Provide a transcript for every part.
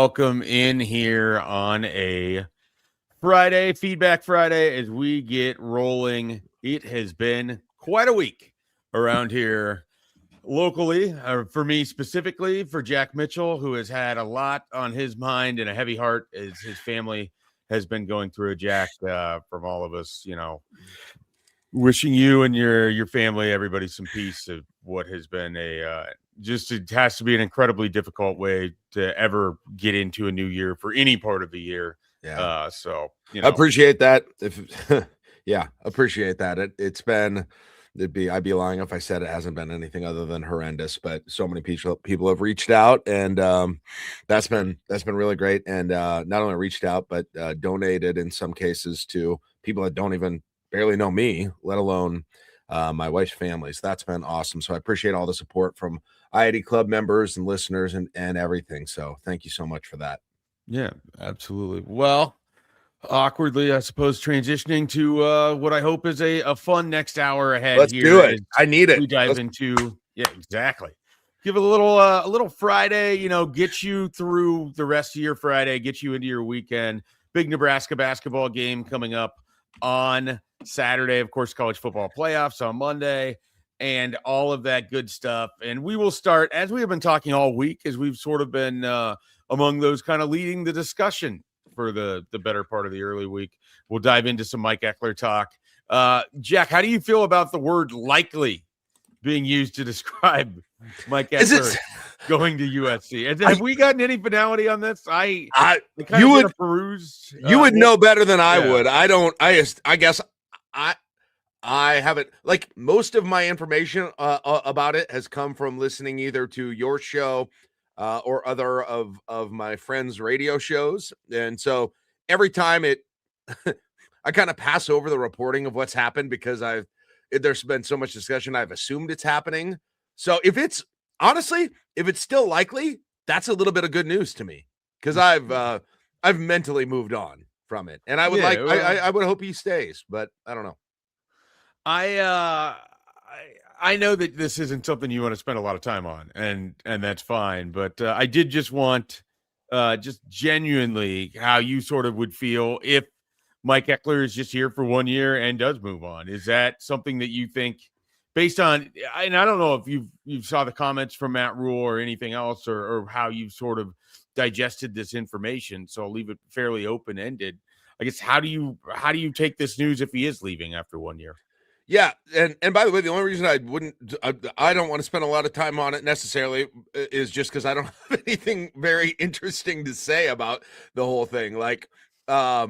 welcome in here on a Friday, Feedback Friday, as we get rolling. It has been quite a week around here locally, for me specifically, for Jack Mitchell, who has had a lot on his mind and a heavy heart as his family has been going through. Jack, from all of us, wishing you and your family, everybody, some peace of what has been it has to be an incredibly difficult way to ever get into a new year for any part of the year. Yeah. I appreciate that. Appreciate that. I'd be lying if I said it hasn't been anything other than horrendous, but so many people have reached out, and that's been really great. And not only reached out, but donated in some cases to people that don't even barely know me, let alone my wife's family. So that's been awesome. So I appreciate all the support from IID Club members and listeners and everything. So thank you so much for that. Yeah, absolutely. Well, awkwardly, I suppose, transitioning to what I hope is a fun next hour ahead. Let's do it. I need it. We dive into exactly. Give it a little Friday, get you through the rest of your Friday, get you into your weekend. Big Nebraska basketball game coming up on Saturday. Of course, college football playoffs on Monday and all of that good stuff. And we will start, as we have been talking all week, as we've sort of been among those kind of leading the discussion for the better part of the early week. We'll dive into some Mike Eckler talk. Jack, how do you feel about the word likely being used to describe Mike Eckler going to USC? Have we gotten any finality on this? You would peruse. You would know better than I would. I don't. I guess I haven't. Like, most of my information about it has come from listening either to your show or other of my friends' radio shows, and so every time I kind of pass over the reporting of what's happened because there's been so much discussion. I've assumed it's happening. So if it's still likely, that's a little bit of good news to me, because I've mentally moved on from it, and I would I would hope he stays, but I don't know. I know that this isn't something you want to spend a lot of time on, and that's fine. But I did just want just genuinely how you sort of would feel if Mike Eckler is just here for 1 year and does move on. Is that something that you think, based on, and I don't know if you saw the comments from Matt Rule or anything else, or how you've sort of digested this information, so I'll leave it fairly open-ended. I guess, how do you take this news if he is leaving after 1 year? Yeah, and by the way, the only reason I don't want to spend a lot of time on it necessarily is just because I don't have anything very interesting to say about the whole thing. Like, I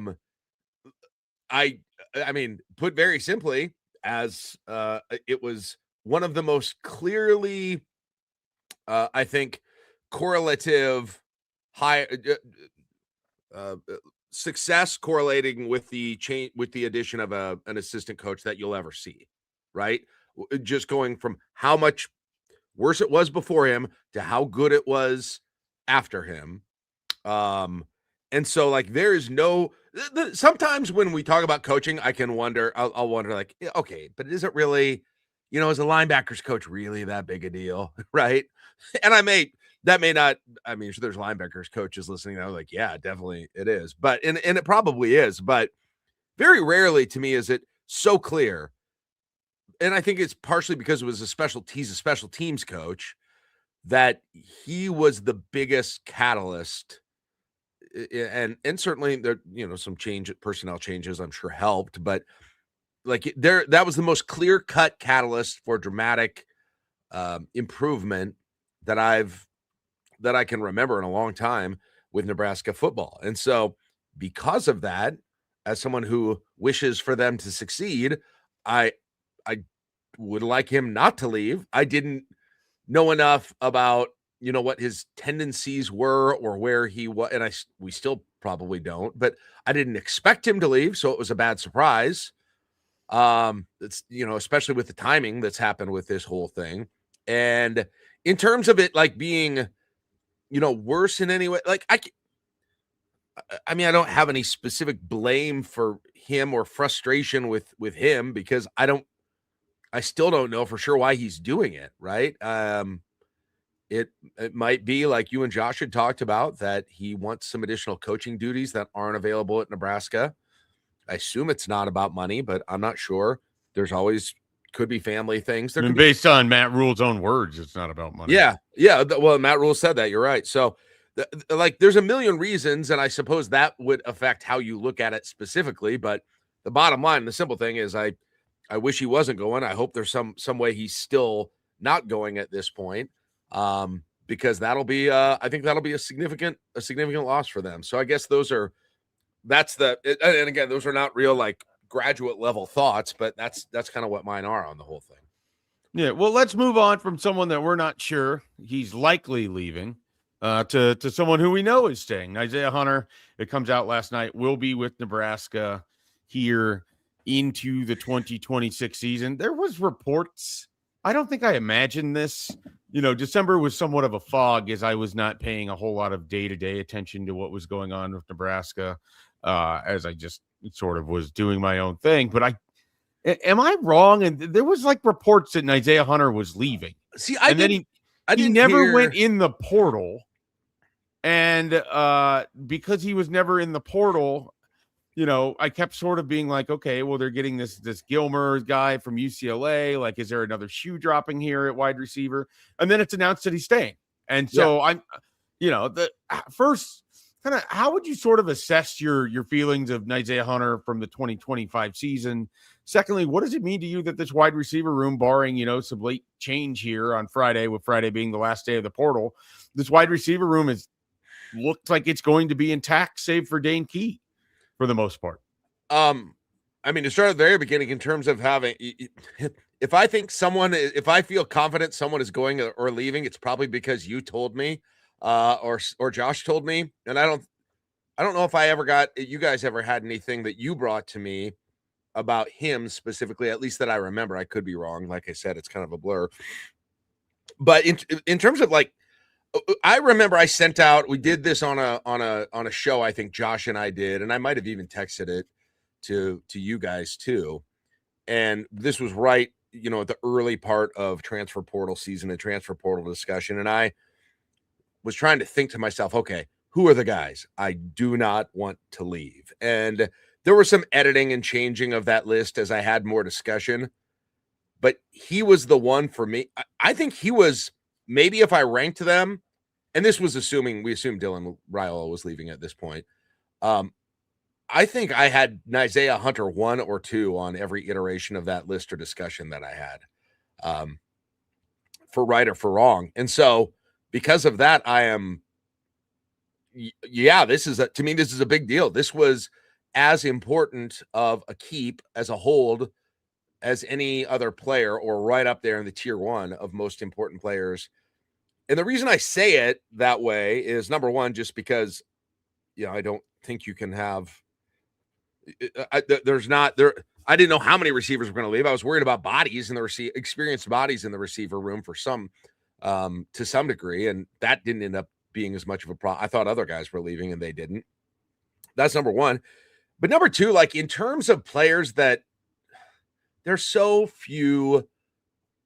mean, put very simply, as it was one of the most clearly, I think, correlative high success correlating with the change, with the addition of an assistant coach that you'll ever see, right? Just going from how much worse it was before him to how good it was after him. And so, like, there is no, sometimes when we talk about coaching, I can wonder, I'll wonder, like, okay, but is it really, is a linebackers coach really that big a deal? Right. And that may not, I mean, sure, there's linebackers coaches listening now, like, yeah, definitely it is, but, and it probably is, but very rarely to me is it so clear. And I think it's partially because it was he's a special teams coach, that he was the biggest catalyst. And certainly there, some personnel changes, I'm sure, helped, but like that was the most clear cut catalyst for dramatic improvement that I can remember in a long time with Nebraska football. And so, because of that, as someone who wishes for them to succeed, I would like him not to leave. I didn't know enough about, what his tendencies were or where he was, and we still probably don't, but I didn't expect him to leave, so it was a bad surprise. It's, especially with the timing that's happened with this whole thing. And in terms of it, like, being, worse in any way, like, I mean, I don't have any specific blame for him or frustration with him, because I still don't know for sure why he's doing it, right? it might be like you and Josh had talked about, that he wants some additional coaching duties that aren't available at Nebraska. I assume it's not about money, but I'm not sure. There's always could be family things. There I mean, could be, based on Matt Rule's own words, it's not about money. yeah. Well, Matt Rule said that. You're right. So, like, there's a million reasons, and I suppose that would affect how you look at it specifically. But the bottom line, the simple thing is, I wish he wasn't going. I hope there's some way he's still not going at this point, because that'll be, I think that'll be a significant loss for them. So I guess and again, those are not real like graduate level thoughts, but that's kind of what mine are on the whole thing. Yeah, well, let's move on from someone that we're not sure he's likely leaving to someone who we know is staying. Isaiah Hunter, it comes out last night, will be with Nebraska here into the 2026 season. There was reports. I don't think I imagined this. December was somewhat of a fog as I was not paying a whole lot of day-to-day attention to what was going on with Nebraska, as I just sort of was doing my own thing. But am I wrong? And there was like reports that Isaiah Hunter was leaving. See, he never went in the portal. And because he was never in the portal, I kept sort of being like, okay, well, they're getting this Gilmer guy from UCLA. Like, is there another shoe dropping here at wide receiver? And then it's announced that he's staying. And so I'm, the first kind of, how would you sort of assess your feelings of Isaiah Hunter from the 2025 season? Secondly, what does it mean to you that this wide receiver room, barring, some late change here on Friday, with Friday being the last day of the portal, this wide receiver room looks like it's going to be intact, save for Dane Key for the most part? I mean, to start at the very beginning, in terms of having, if I feel confident someone is going or leaving, it's probably because you told me, or Josh told me. And I don't know if you guys ever had anything that you brought to me about him specifically, at least that I remember. I could be wrong. Like I said, it's kind of a blur. But in terms of like, I remember I sent out, we did this on a show, I think Josh and I did, and I might have even texted it to you guys too. And this was right, at the early part of transfer portal season and transfer portal discussion. And I was trying to think to myself, okay, who are the guys I do not want to leave? And there was some editing and changing of that list as I had more discussion, but he was the one for me. I think he was, maybe if I ranked them, and this was we assumed Dylan Raiola was leaving at this point. I think I had Isaiah Hunter 1 or 2 on every iteration of that list or discussion that I had, for right or for wrong. And so because of that, to me, this is a big deal. This was as important of a keep as a hold as any other player, or right up there in the tier 1 of most important players. And the reason I say it that way is, number one, just because, I don't think you can have, I didn't know how many receivers were going to leave. I was worried about bodies in the experienced bodies in the receiver room for some, to some degree. And that didn't end up being as much of a problem. I thought other guys were leaving and they didn't. That's number one. But number two, like, in terms of players that there's so few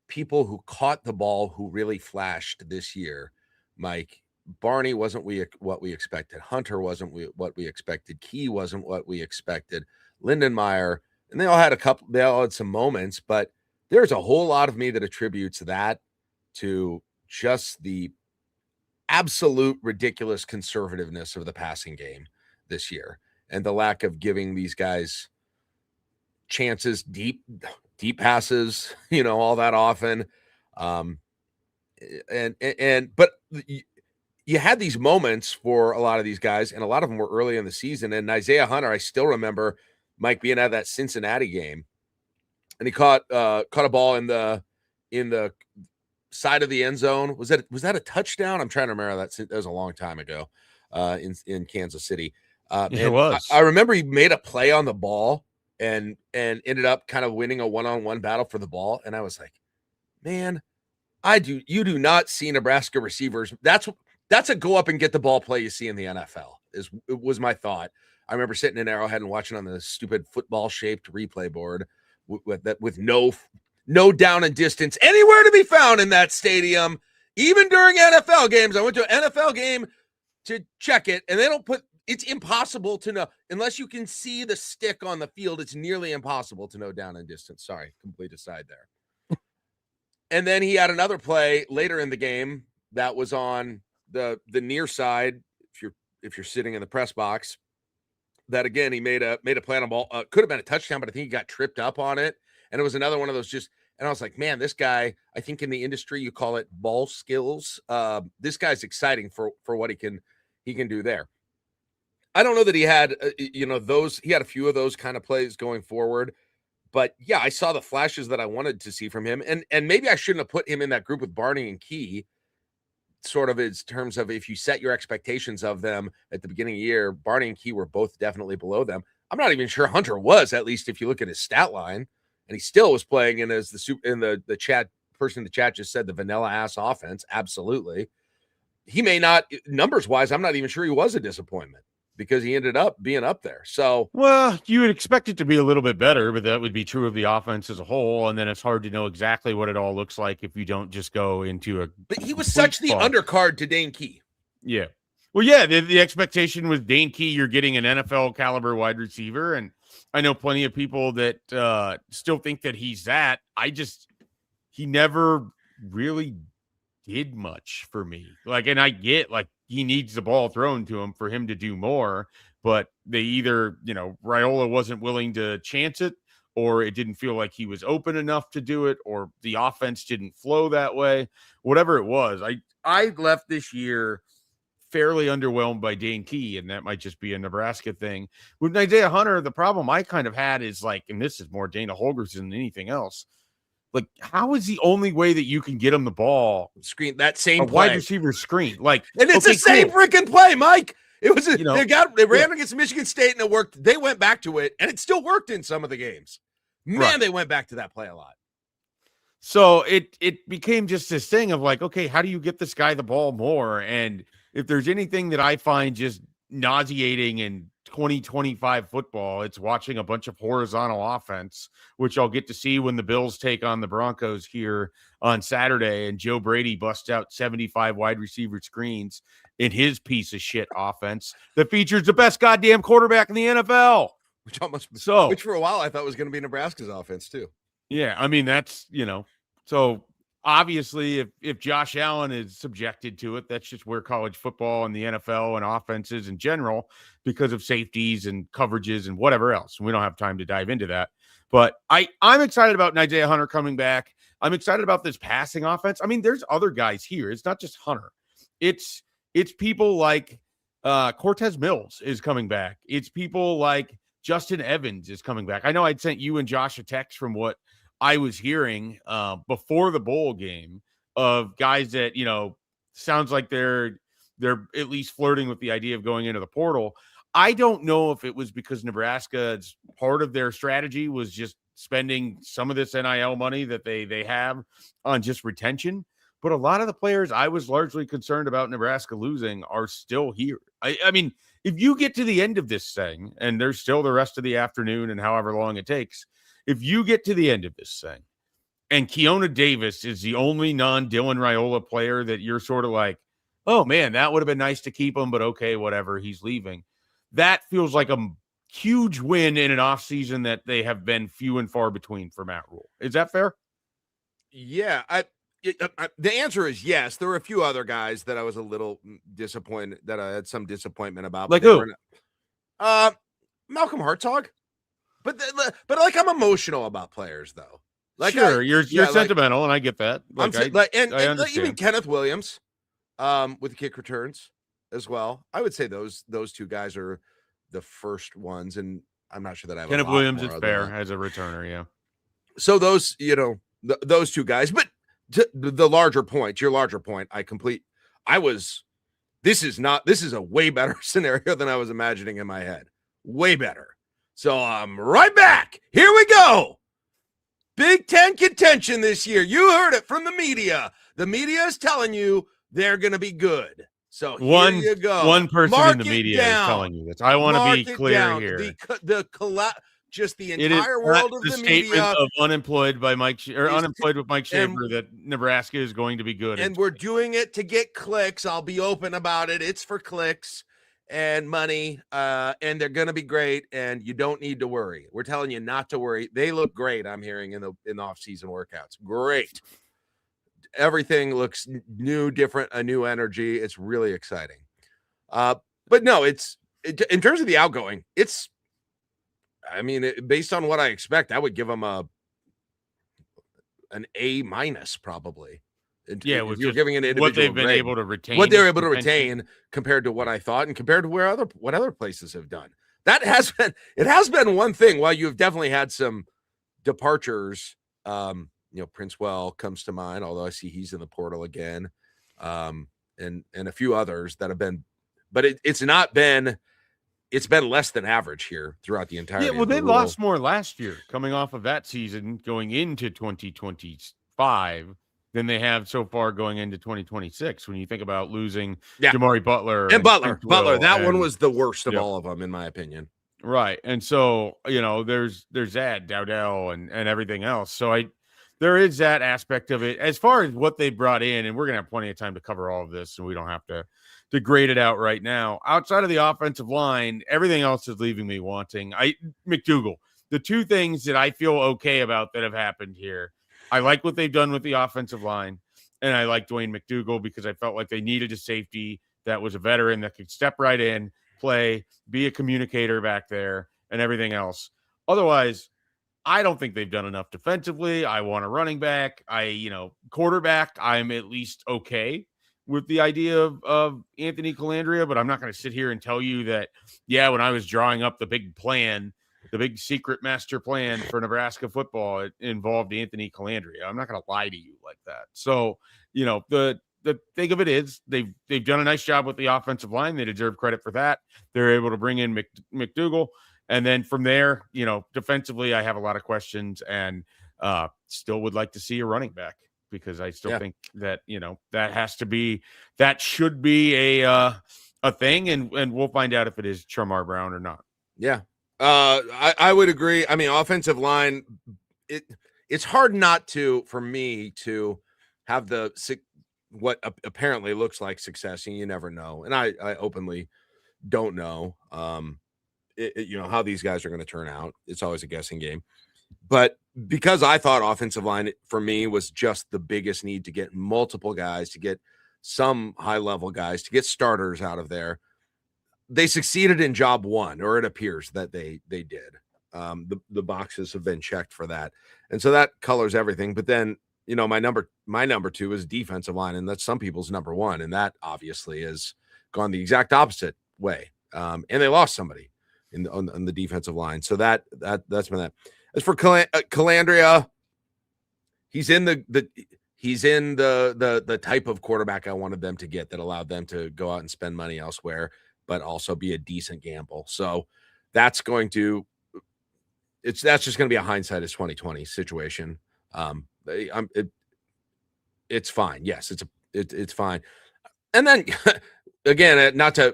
people who caught the ball who really flashed this year. Mike, Barney wasn't what we expected. Hunter wasn't what we expected. Key wasn't what we expected. Lindenmeyer, and they all had some moments, but there's a whole lot of me that attributes that to just the absolute ridiculous conservativeness of the passing game this year, and the lack of giving these guys chances, deep passes, all that often. But you had these moments for a lot of these guys, and a lot of them were early in the season. And Isaiah Hunter, I still remember Mike being at that Cincinnati game, and he caught a ball in the side of the end zone. Was that a touchdown? I'm trying to remember that. That was a long time ago, in Kansas City. It was. I remember he made a play on the ball and ended up kind of winning a one-on-one battle for the ball. And I was like, man, you do not see Nebraska receivers. That's a go up and get the ball play you see in the NFL. It was my thought. I remember sitting in Arrowhead and watching on the stupid football shaped replay board with no down and distance anywhere to be found in that stadium. Even during NFL games, I went to an NFL game to check it, and they don't put. It's impossible to know unless you can see the stick on the field. It's nearly impossible to know down and distance. Sorry, complete aside there. And then he had another play later in the game that was on the near side. If you're sitting in the press box, that again he made a play on a ball. Could have been a touchdown, but I think he got tripped up on it, and it was another one of those just. And I was like, man, this guy. I think in the industry you call it ball skills. This guy's exciting for what he can do there. I don't know that he had, those. He had a few of those kind of plays going forward, but yeah, I saw the flashes that I wanted to see from him, and maybe I shouldn't have put him in that group with Barney and Key. Sort of in terms of if you set your expectations of them at the beginning of the year, Barney and Key were both definitely below them. I'm not even sure Hunter was, at least if you look at his stat line, and he still was playing in as the chat person in the chat just said the vanilla ass offense. Absolutely, he may not numbers wise. I'm not even sure he was a disappointment, because he ended up being up there. So, well, you would expect it to be a little bit better, but that would be true of the offense as a whole. And then it's hard to know exactly what it all looks like if you don't just go into a. But he was such the undercard to Dane Key. Yeah. Well, yeah, the expectation was Dane Key, you're getting an NFL caliber wide receiver. And I know plenty of people that still think that he's that. He never really did much for me. And I get he needs the ball thrown to him for him to do more, but they either, Raiola wasn't willing to chance it, or it didn't feel like he was open enough to do it, or the offense didn't flow that way. Whatever it was, I left this year fairly underwhelmed by Dane Key, and that might just be a Nebraska thing. With Isaiah Hunter, the problem I kind of had is and this is more Dana Holgorsen than anything else. How is the only way that you can get him the ball screen that same wide receiver screen? And it's the same freaking play, Mike. It was they ran against Michigan State and it worked. They went back to it and it still worked in some of the games. Man, right. They went back to that play a lot. So it became just this thing of okay, how do you get this guy the ball more? And if there's anything that I find just nauseating in 2025 football, it's watching a bunch of horizontal offense, which I'll get to see when the Bills take on the Broncos here on Saturday, and Joe Brady busts out 75 wide receiver screens in his piece of shit offense that features the best goddamn quarterback in the NFL. Which for a while I thought was going to be Nebraska's offense too. Yeah, I mean that's so obviously, if Josh Allen is subjected to it, that's just where college football and the NFL and offenses in general, because of safeties and coverages and whatever else. We don't have time to dive into that. But I'm excited about Isaiah Hunter coming back. I'm excited about this passing offense. I mean, there's other guys here. It's not just Hunter. It's people like Cortez Mills is coming back. It's people like Justin Evans is coming back. I know I'd sent you and Josh a text from what I was hearing before the bowl game of guys that, sounds like they're at least flirting with the idea of going into the portal. I don't know if it was because Nebraska's part of their strategy was just spending some of this NIL money that they have on just retention. But a lot of the players I was largely concerned about Nebraska losing are still here. I mean, if you get to the end of this thing, and there's still the rest of the afternoon and however long it takes, if you get to the end of this thing and Keona Davis is the only non-Dylan Raiola player that you're sort of oh man, that would have been nice to keep him, but okay, whatever, he's leaving. That feels like a huge win in an offseason that they have been few and far between for Matt Rule. Is that fair? Yeah, the answer is yes. There were a few other guys that I was a little disappointed, that I had some disappointment about. Like who? Malcolm Hartzog. But I'm emotional about players though. Sure, you're sentimental, and I get that. I understand. Even Kenneth Williams, with the kick returns as well. I would say those two guys are the first ones, and I'm not sure that I have Kenneth Williams is fair as a returner, yeah. So those, those two guys, but the larger point, your larger point, this is a way better scenario than I was imagining in my head. Way better. So I'm right back. Here we go. Big Ten contention this year. You heard it from the media. The media is telling you they're going to be good. So here you go. One person in the media is telling you this. I want to be clear here. just the It is entire not world of the the statement media. of Unemployed by Unemployed with Mike and- Schaefer that Nebraska is going to be good. And we're doing it to get clicks. I'll be open about it. It's for clicks and money, and they're going to be great, and you don't need to worry. We're telling you not to worry. They look great, I'm hearing, in the off-season workouts. Great. Everything looks new, different, a new energy. It's really exciting. But no, in terms of the outgoing, based on what I expect, I would give them an A- probably. Yeah, if with you're just giving an what they've individual been grade. able to retain. What they're able to retain compared to what I thought and compared to what other places have done. It has been one thing. While you've definitely had some departures, Princewell comes to mind, although I see he's in the portal again, and a few others that have been, but it's been less than average here throughout the entire. Yeah, well, they lost more last year coming off of that season going into 2025 than they have so far going into 2026. When you think about losing Jamari Butler and Butler, that and, one was the worst of all of them, in my opinion. Right. And so, there's that Dowdell and everything else. So there is that aspect of it as far as what they brought in, and we're going to have plenty of time to cover all of this, and we don't have to grade it out right now. Outside of the offensive line, everything else is leaving me wanting. McDougal, the two things that I feel okay about that have happened here, I like what they've done with the offensive line, and I like Dwayne McDougal because I felt like they needed a safety that was a veteran that could step right in, play, be a communicator back there, and everything else. Otherwise, I don't think they've done enough defensively. I want a running back. Quarterback, I'm at least okay with the idea of Anthony Calandria, but I'm not going to sit here and tell you that, when I was drawing up the big plan, the big secret master plan for Nebraska football, it involved Anthony Calandria. I'm not going to lie to you like that. So, the thing of it is they've done a nice job with the offensive line. They deserve credit for that. They're able to bring in McDougal. And then from there, defensively, I have a lot of questions and still would like to see a running back because I still think that, that should be a thing. And we'll find out if it is Shamar Brown or not. Yeah. I would agree. I mean, offensive line, it's hard not for me to have what apparently looks like success, and you never know. And I openly don't know, how these guys are going to turn out. It's always a guessing game. But because I thought offensive line for me was just the biggest need to get multiple guys, to get some high-level guys, to get starters out of there, they succeeded in job one, or it appears that they did. The boxes have been checked for that. And so that colors everything. But then, my number two is defensive line, and that's some people's number one. And that obviously has gone the exact opposite way. And they lost somebody on the defensive line. So that's been that. As for Calandria, he's in the type of quarterback I wanted them to get that allowed them to go out and spend money elsewhere, but also be a decent gamble. So that's just going to be a hindsight is 2020 situation. It's fine. Yes, it's fine. And then again, not to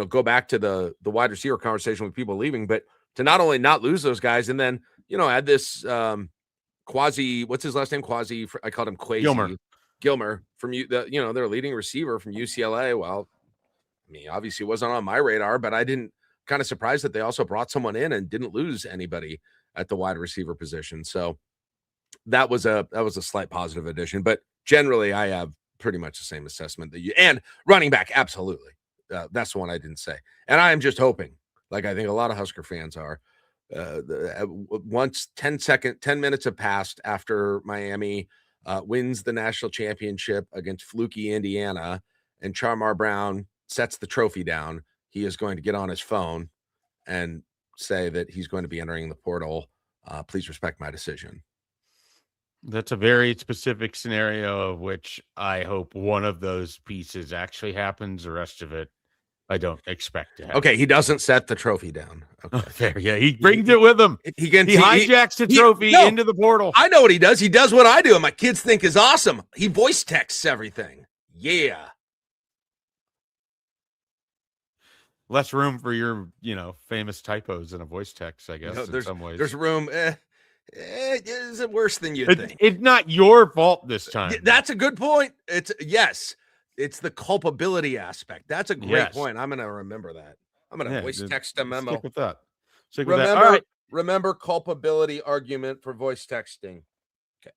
go back to the wide receiver conversation with people leaving, but to not only not lose those guys, and then add this Quasi, what's his last name? Quasi, I called him Quasi Gilmer from their leading receiver from UCLA. Well, I mean, obviously it wasn't on my radar, but kind of surprised that they also brought someone in and didn't lose anybody at the wide receiver position. So that was a slight positive addition, but generally I have pretty much the same assessment that and running back. Absolutely. That's the one I didn't say. And I am just hoping, like I think a lot of Husker fans are, once 10 minutes have passed after Miami wins the national championship against fluky Indiana and Shamar Brown sets the trophy down, he is going to get on his phone and say that he's going to be entering the portal. Please respect my decision. That's a very specific scenario of which I hope one of those pieces actually happens. The rest of it, I don't expect to happen. Okay, he doesn't set the trophy down. Okay. Fair, yeah, he brings it with him. He hijacks the trophy into the portal. I know what he does. He does what I do, and my kids think is awesome. He voice texts everything. Yeah. less room for your, famous typos in a voice text, I guess, in some ways. There's room. Is it worse than you'd think? It's not your fault this time. That's a good point. It's the culpability aspect. That's a great point. I'm going to remember that. I'm going to voice text a memo. Stick with that. Remember, All right. Remember culpability argument for voice texting. Okay.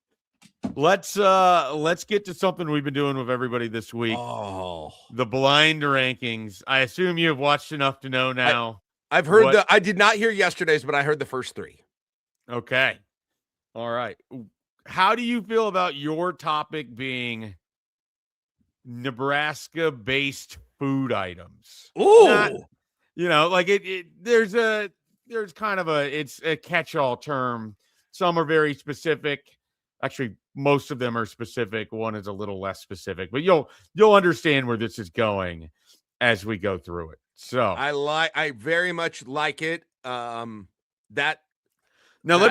Let's get to something we've been doing with everybody this week. Oh, the blind rankings. I assume you have watched enough to know now. I've heard I did not hear yesterday's, but I heard the first 3. Okay. All right. How do you feel about your topic being Nebraska-based food items? Ooh. There's kind of it's a catch-all term. Some are very specific. Actually, most of them are specific. One is a little less specific, but you'll understand where this is going as we go through it. So I very much like it. Let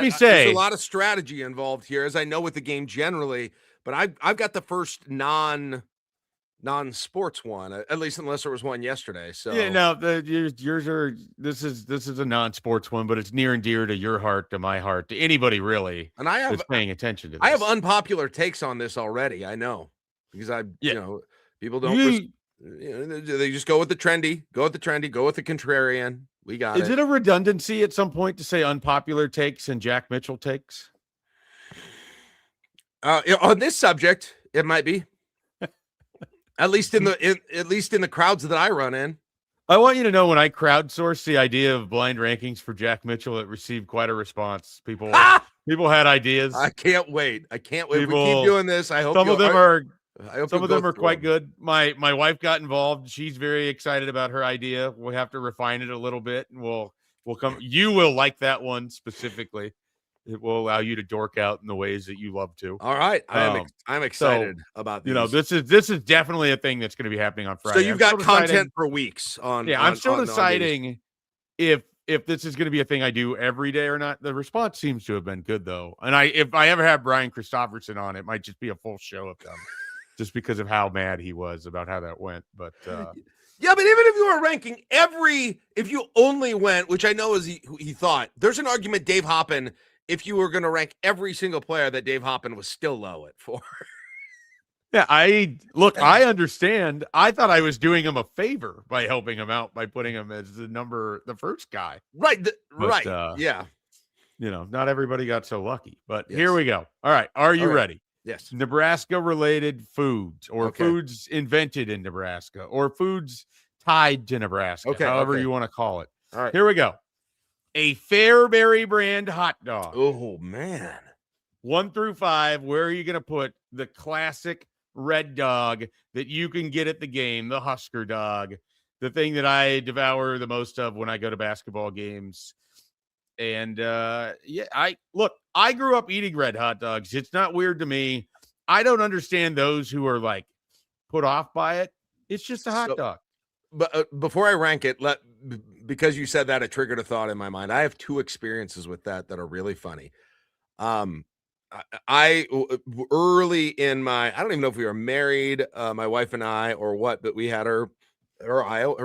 me say, there's a lot of strategy involved here, as I know with the game generally, but I've got the first non-sports one, at least unless there was one yesterday. So yours are this is a non-sports one, but it's near and dear to your heart, to my heart, to anybody really. And that's paying attention to this. I have unpopular takes on this already. I know because people don't. They just go with the trendy, go with the contrarian. We got it. Is it a redundancy at some point to say unpopular takes and Jack Mitchell takes? On this subject, it might be. At least in the crowds that I run in. I want you to know when I crowdsourced the idea of blind rankings for Jack Mitchell, it received quite a response. People had ideas. I can't wait. We keep doing this. I hope some of them are quite good. My wife got involved. She's very excited about her idea. We'll have to refine it a little bit, and we'll come. You will like that one specifically. It will allow you to dork out in the ways that you love to. All right. I'm excited about this. This is definitely a thing that's going to be happening on Friday. So you've got content for weeks on. Yeah, I'm still deciding if this is going to be a thing I do every day or not. The response seems to have been good though. And if I ever have Brian Christopherson on, it might just be a full show of them just because of how mad he was about how that went. But yeah, but even if you were ranking if you only went, which I know is he thought, there's an argument Dave Hoppin, if you were going to rank every single player that Dave Hoppin was still low at 4. Yeah, I understand. I thought I was doing him a favor by helping him out by putting him as the first guy. Right. Right. Yeah. Not everybody got so lucky, but Here we go. All right. Are you ready? Yes. Nebraska related foods or foods invented in Nebraska or foods tied to Nebraska, however you want to call it. All right. Here we go. A Fairberry brand hot dog. Oh, man. 1 through 5, where are you going to put the classic red dog that you can get at the game, the Husker dog, the thing that I devour the most of when I go to basketball games? And I grew up eating red hot dogs. It's not weird to me. I don't understand those who are like put off by it. It's just a hot dog. But before I rank it, because you said that, it triggered a thought in my mind. I have 2 experiences with that are really funny. I early in I don't even know if we were married, my wife and I, or what, but we had her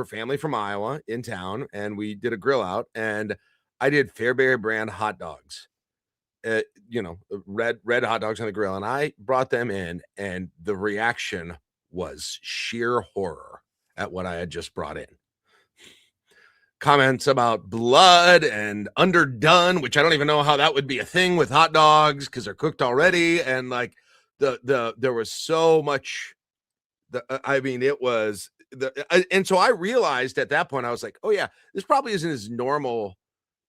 family from Iowa in town, and we did a grill out, and I did Fairberry brand hot dogs, red hot dogs on the grill, and I brought them in, and the reaction was sheer horror at what I had just brought in. Comments about blood and underdone, which I don't even know how that would be a thing with hot dogs because they're cooked already. And like there was so much. And so I realized at that point, I was like, oh yeah, this probably isn't as normal,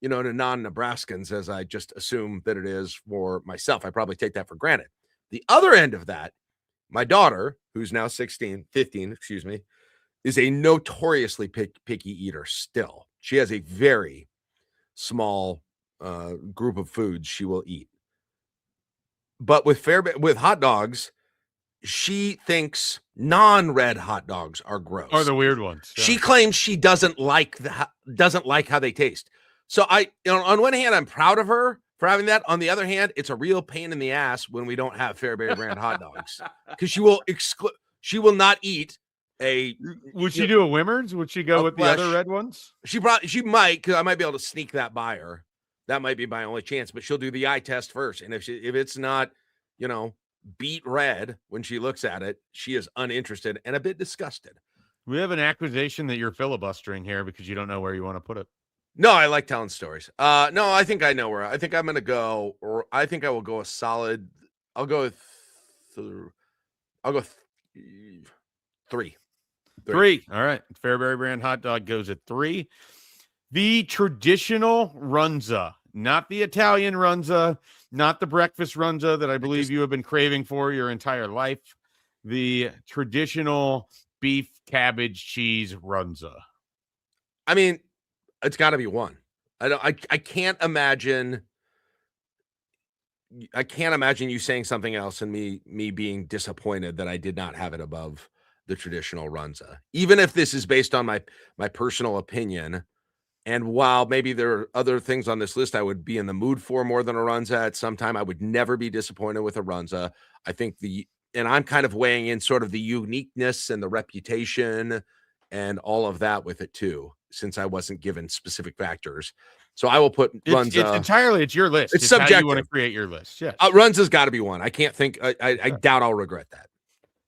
to non-Nebraskans as I just assume that it is for myself. I probably take that for granted. The other end of that, my daughter, who's now 15, is a notoriously picky eater still. She has a very small group of foods she will eat. But with hot dogs, she thinks non-red hot dogs are gross. Are the weird ones. Yeah. She claims she doesn't like how they taste. So on one hand, I'm proud of her for having that. On the other hand, it's a real pain in the ass when we don't have Fairberry brand hot dogs because she will not eat Would she do a Wimmers? Would she go with the other red ones? She might, because I might be able to sneak that by her. That might be my only chance, but she'll do the eye test first. And if it's not, beet red when she looks at it, she is uninterested and a bit disgusted. We have an accusation that you're filibustering here because you don't know where you want to put it. No, I like telling stories. No, I think I know where. I think I'm going to go, or I think I will go a solid. I'll go with 3. 3. All right. Fairbury brand hot dog goes at 3. The traditional runza, not the Italian runza, not the breakfast runza that I believe you have been craving for your entire life. The traditional beef, cabbage, cheese runza. I mean, it's got to be 1. I can't imagine. I can't imagine you saying something else and me being disappointed that I did not have it above the traditional runza, even if this is based on my personal opinion. And while maybe there are other things on this list I would be in the mood for more than a runza at some time, I would never be disappointed with a runza. I think and I'm kind of weighing in sort of the uniqueness and the reputation and all of that with it too, since I wasn't given specific factors. So I will put runza. It's your list. It's subjective. How you want to create your list. Yeah. Runza's got to be 1. I can't think. I doubt I'll regret that.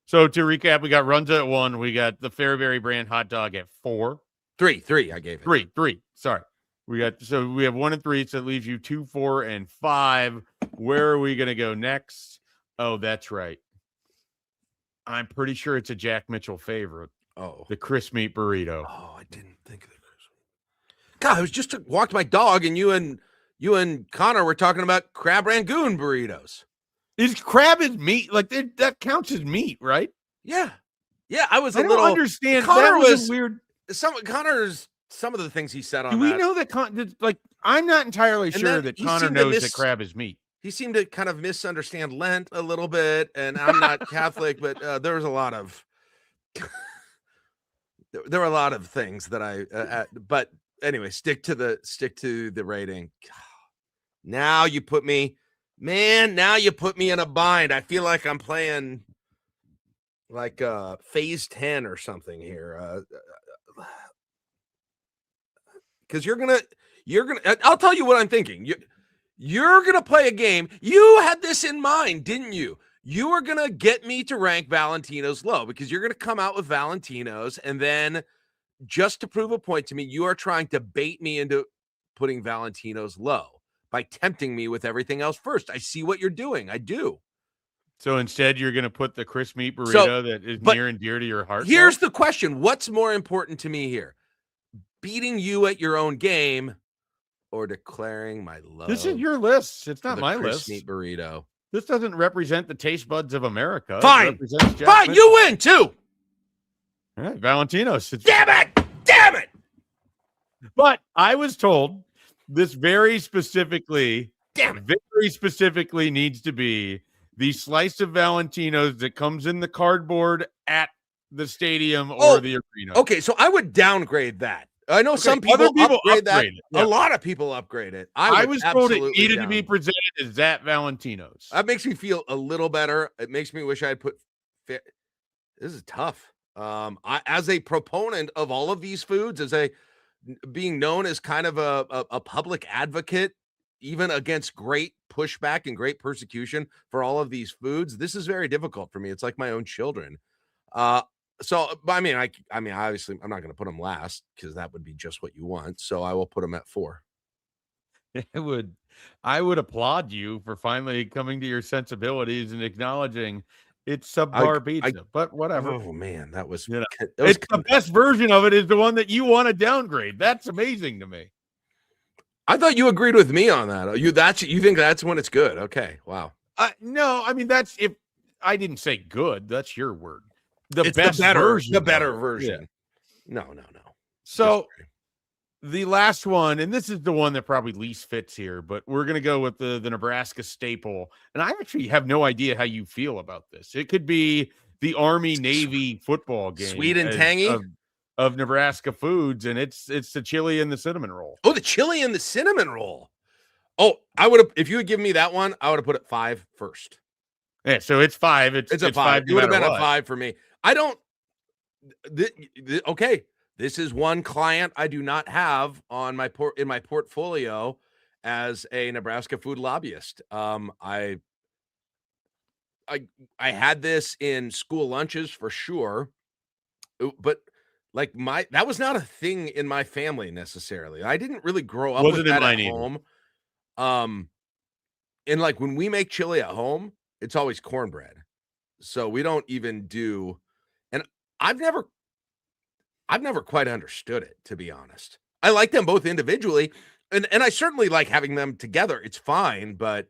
So to recap, we got runza at 1. We got the Fairbury brand hot dog at 4. 3. I gave it 3. Sorry. We have 1 and 3. So it leaves you 2, 4, and 5. Where are we going to go next? Oh, that's right. I'm pretty sure it's a Jack Mitchell favorite. Oh, the crisp meat burrito. Oh, I didn't think of the crisp meat. God, I was just walked my dog, and you and Connor were talking about crab rangoon burritos. Crab is meat? Like that counts as meat, right? Yeah. I was. I don't understand. Connor was weird. Some of the things he said on. Do we know that? I'm not entirely sure that Connor knows that crab is meat. He seemed to kind of misunderstand Lent a little bit, and I'm not Catholic, but there was a lot of. There were a lot of things that but anyway, stick to the rating. Now you put me in a bind. I feel like I'm playing like phase 10 or something here. Because you're gonna, I'll tell you what I'm thinking. You're gonna play a game. You had this in mind, didn't you? You are going to get me to rank Valentino's low because you're going to come out with Valentino's, and then just to prove a point to me, you are trying to bait me into putting Valentino's low by tempting me with everything else first. I see what you're doing. I do. So instead, you're going to put the crisp meat burrito that is near and dear to your heart. Here's the question. What's more important to me here? Beating you at your own game or declaring my low? This is your list. It's not my list. Crisp meat burrito. This doesn't represent the taste buds of America. Fine. You win too. All right, Valentino's. Damn it. But I was told this very specifically needs to be the slice of Valentino's that comes in the cardboard at the stadium or the arena. Okay, so I would downgrade that. I know some people upgrade that. Yeah. A lot of people upgrade it. I was told it needed to be presented as that Valentino's. That makes me feel a little better. It makes me wish I had put. This is tough. As a proponent of all of these foods, being known as kind of a public advocate, even against great pushback and great persecution for all of these foods, this is very difficult for me. It's like my own children. So, I mean, obviously, I'm not going to put them last because that would be just what you want. So I will put them at 4. I would applaud you for finally coming to your sensibilities and acknowledging it's subpar pizza, but whatever. Oh man, that was the best version of it is the one that you want to downgrade. That's amazing to me. I thought you agreed with me on that. You think that's when it's good? Okay, wow. No, I mean that's if I didn't say good. That's your word. The better version. Yeah. No. So the last one, and this is the one that probably least fits here, but we're going to go with the Nebraska staple. And I actually have no idea how you feel about this. It could be the Army-Navy football game. Sweet and tangy? Of Nebraska foods, and it's the chili and the cinnamon roll. Oh, the chili and the cinnamon roll. Oh, I would have, if you had given me that one, I would have put it 5 first. Yeah, so it's 5. It's a 5. It would have been a 5 for me. Okay, this is one client I do not have on in my portfolio as a Nebraska food lobbyist. I I had this in school lunches for sure, but like that was not a thing in my family necessarily. I didn't really grow up with Wasn't in that at mine either. home. Um, and like when we make chili at home, it's always cornbread. So we don't even do, and I've never I've never quite understood it, to be honest. I like them both individually, and I certainly like having them together. It's fine, but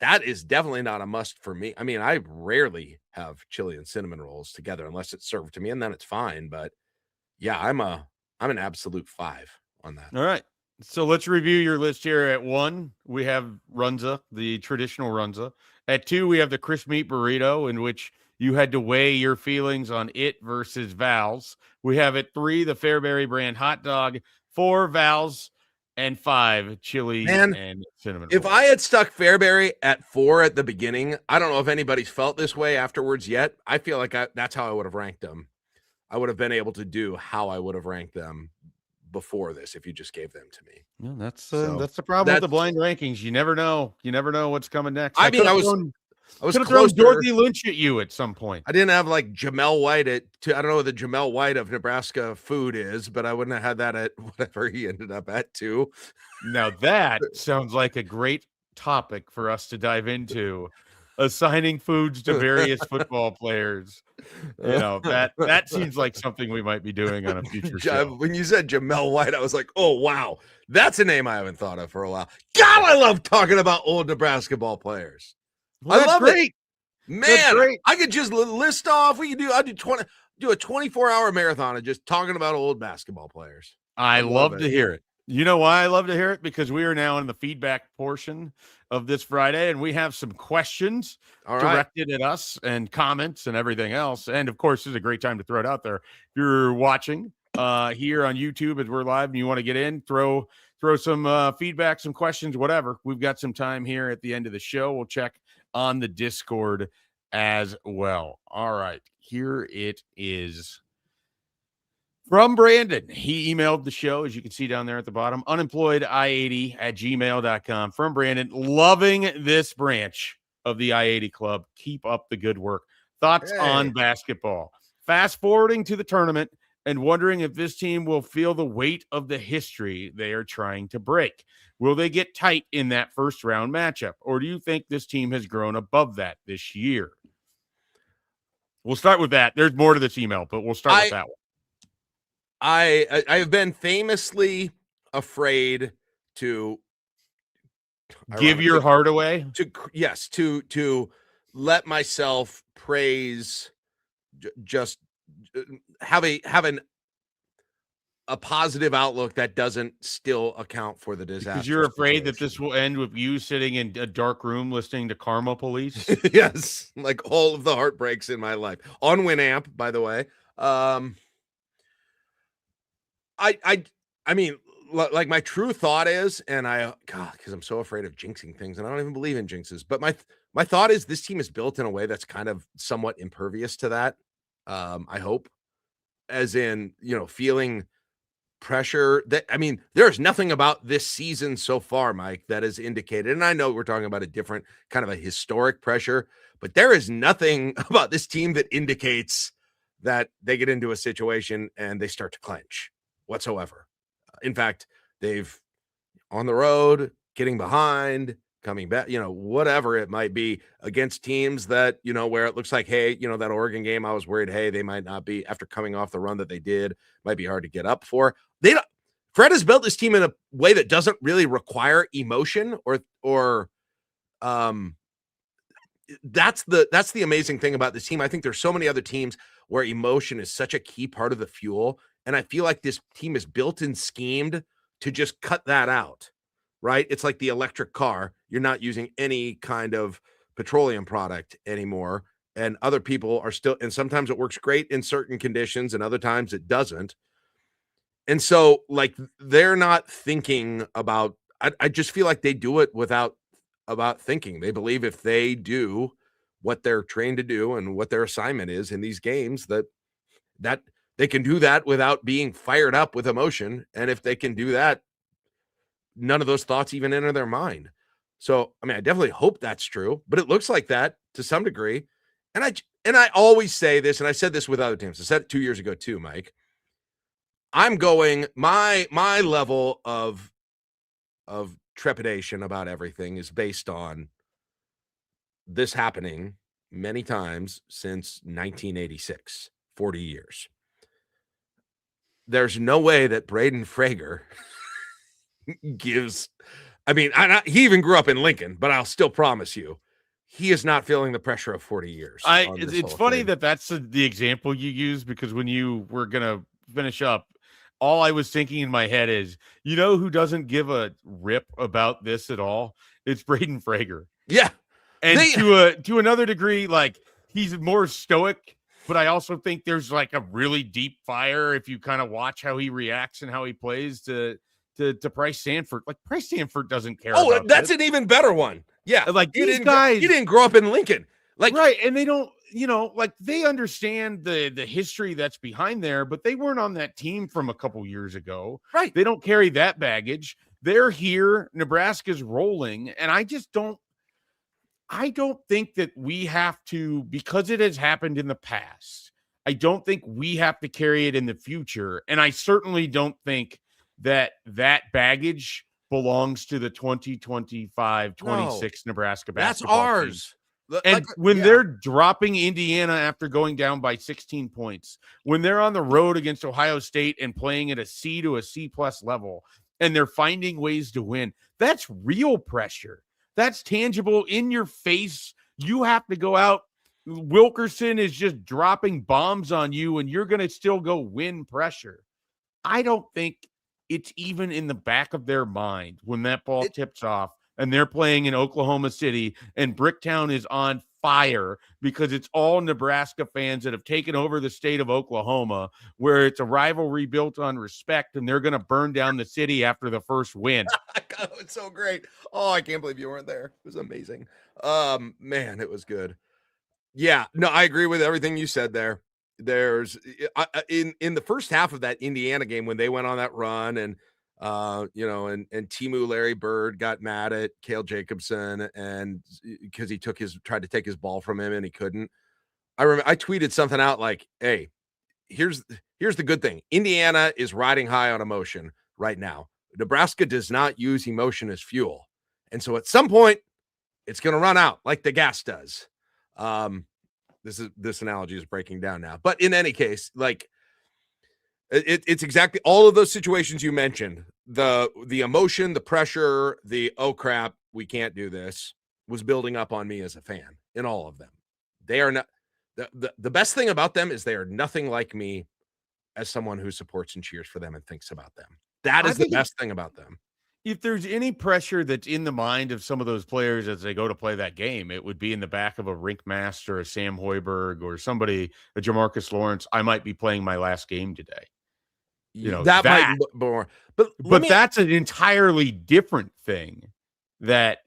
that is definitely not a must for me. I mean, I rarely have chili and cinnamon rolls together unless it's served to me, and then it's fine. But yeah, I'm an absolute 5 on that. All right. So let's review your list here. At 1, we have runza, the traditional runza. At 2, we have the crisp meat burrito, in which you had to weigh your feelings on it versus Val's. We have at 3, the Fairberry brand hot dog. 4, Val's. And 5, chili Man, and cinnamon if rolls. I had stuck Fairberry at 4 at the beginning, I don't know if anybody's felt this way afterwards yet. I feel like that's how I would have ranked them. I would have been able to do how I would have ranked them before this if you just gave them to me. Yeah, So that's the problem with the that's, blind rankings. You never know. You never know what's coming next. I I mean, could have I was thrown closer. Dorothy Lynch at you at some point. I didn't have like Jamel White I don't know what the Jamel White of Nebraska food is, but I wouldn't have had that at whatever he ended up at too. Now that sounds like a great topic for us to dive into. Assigning foods to various football players. You know, that seems like something we might be doing on a future show. When you said Jamel White, I was like, oh wow, that's a name I haven't thought of for a while. God, I love talking about old Nebrasketball players. Well, I love great. it. Man, Great. I could just list off. I'd do a 24-hour marathon of just talking about old basketball players. I love love it. to hear it. You know why I love to hear it? Because we are now in the feedback portion of this Friday, and we have some questions directed at us and comments and everything else. And of course, this is a great time to throw it out there. If you're watching here on YouTube as we're live and you want to get in, throw some feedback, some questions, whatever. We've got some time here at the end of the show. We'll check on the Discord as well. All right, here it is. From Brandon, he emailed the show, as you can see down there at the bottom, unemployedi80@gmail.com. From Brandon, loving this branch of the I-80 Club. Keep up the good work. Thoughts on basketball? Fast forwarding to the tournament and wondering if this team will feel the weight of the history they are trying to break. Will they get tight in that first round matchup? Or do you think this team has grown above that this year? We'll start with that. There's more to this email, but we'll start with that one. I have been famously afraid to give your heart away. To let myself praise, just have a positive outlook that doesn't still account for the disaster. Because you're afraid that this will end with you sitting in a dark room listening to Karma Police. Yes, like all of the heartbreaks in my life on Winamp, by the way. I mean, like my true thought is, and because I'm so afraid of jinxing things, and I don't even believe in jinxes, but my thought is this team is built in a way that's kind of somewhat impervious to that. I hope, as in, feeling pressure there's nothing about this season so far, Mike, that is indicated. And I know we're talking about a different kind of a historic pressure, but there is nothing about this team that indicates that they get into a situation and they start to clench whatsoever. In fact, they've on the road, getting behind, coming back, whatever it might be against teams that, where it looks like, hey, that Oregon game, I was worried, hey, they might not be, after coming off the run that they did, might be hard to get up for. Fred has built this team in a way that doesn't really require emotion or that's the amazing thing about this team. I think there's so many other teams where emotion is such a key part of the fuel. And I feel like this team is built and schemed to just cut that out, right? It's like the electric car. You're not using any kind of petroleum product anymore. And other people are still, and sometimes it works great in certain conditions and other times it doesn't. And so, like, they're not thinking about, I just feel like they do it about thinking. They believe if they do what they're trained to do and what their assignment is in these games, that That they can do that without being fired up with emotion. And if they can do that, none of those thoughts even enter their mind. So, I mean, I definitely hope that's true, but it looks like that to some degree. And I always say this, and I said this with other teams. I said it 2 years ago too, Mike. I'm going my level of trepidation about everything is based on this happening many times since 1986, 40 years. There's no way that Braden Frager gives, I mean, he even grew up in Lincoln, but I'll still promise you, he is not feeling the pressure of 40 years. It's funny that that's the example you use, because when you were going to finish up, all I was thinking in my head is, you know who doesn't give a rip about this at all? It's Braden Frager. Yeah. And to another degree, like, he's more stoic, but I also think there's like a really deep fire if you kind of watch how he reacts and how he plays to Price Sanford. Like, Price Sanford doesn't care. Oh, that's an even better one. Yeah. Like, these guys, he didn't grow up in Lincoln. Like, right. And they don't, like, they understand the history that's behind there, but they weren't on that team from a couple years ago. Right. They don't carry that baggage. They're here. Nebraska's rolling. And I don't think that we have to, because it has happened in the past, I don't think we have to carry it in the future. And I certainly don't think that baggage belongs to the 2025-26 Nebraska basketball that's ours. Team. And when they're dropping Indiana after going down by 16 points, when they're on the road against Ohio State and playing at a C to a C+ level, and they're finding ways to win, that's real pressure. That's tangible, in your face. You have to go out. Wilkerson is just dropping bombs on you, and you're going to still go win pressure. I don't think it's even in the back of their mind when that ball tips off and they're playing in Oklahoma City and Bricktown is on fire because it's all Nebraska fans that have taken over the state of Oklahoma, where it's a rivalry built on respect, and they're going to burn down the city after the first win. God, it's so great. Oh, I can't believe you weren't there. It was amazing. Man, it was good. Yeah, no, I agree with everything you said there. There's in the first half of that Indiana game when they went on that run, and and Timu Larry Bird got mad at Cale Jacobson and because he tried to take his ball from him and he couldn't. I remember I tweeted something out like, "Hey, here's the good thing. Indiana is riding high on emotion right now. Nebraska does not use emotion as fuel, and so at some point, it's going to run out like the gas does." This analogy is breaking down now, but in any case, like it's exactly all of those situations you mentioned. The emotion, the pressure, the oh crap, we can't do this was building up on me as a fan in all of them. They are not the best thing about them is they are nothing like me as someone who supports and cheers for them and thinks about them. That is the best thing about them. If there's any pressure that's in the mind of some of those players as they go to play that game, it would be in the back of a Rink Master, a Sam Hoiberg, or somebody, a Jamarcus Lawrence. I might be playing my last game today. That might be more, but that's an entirely different thing that,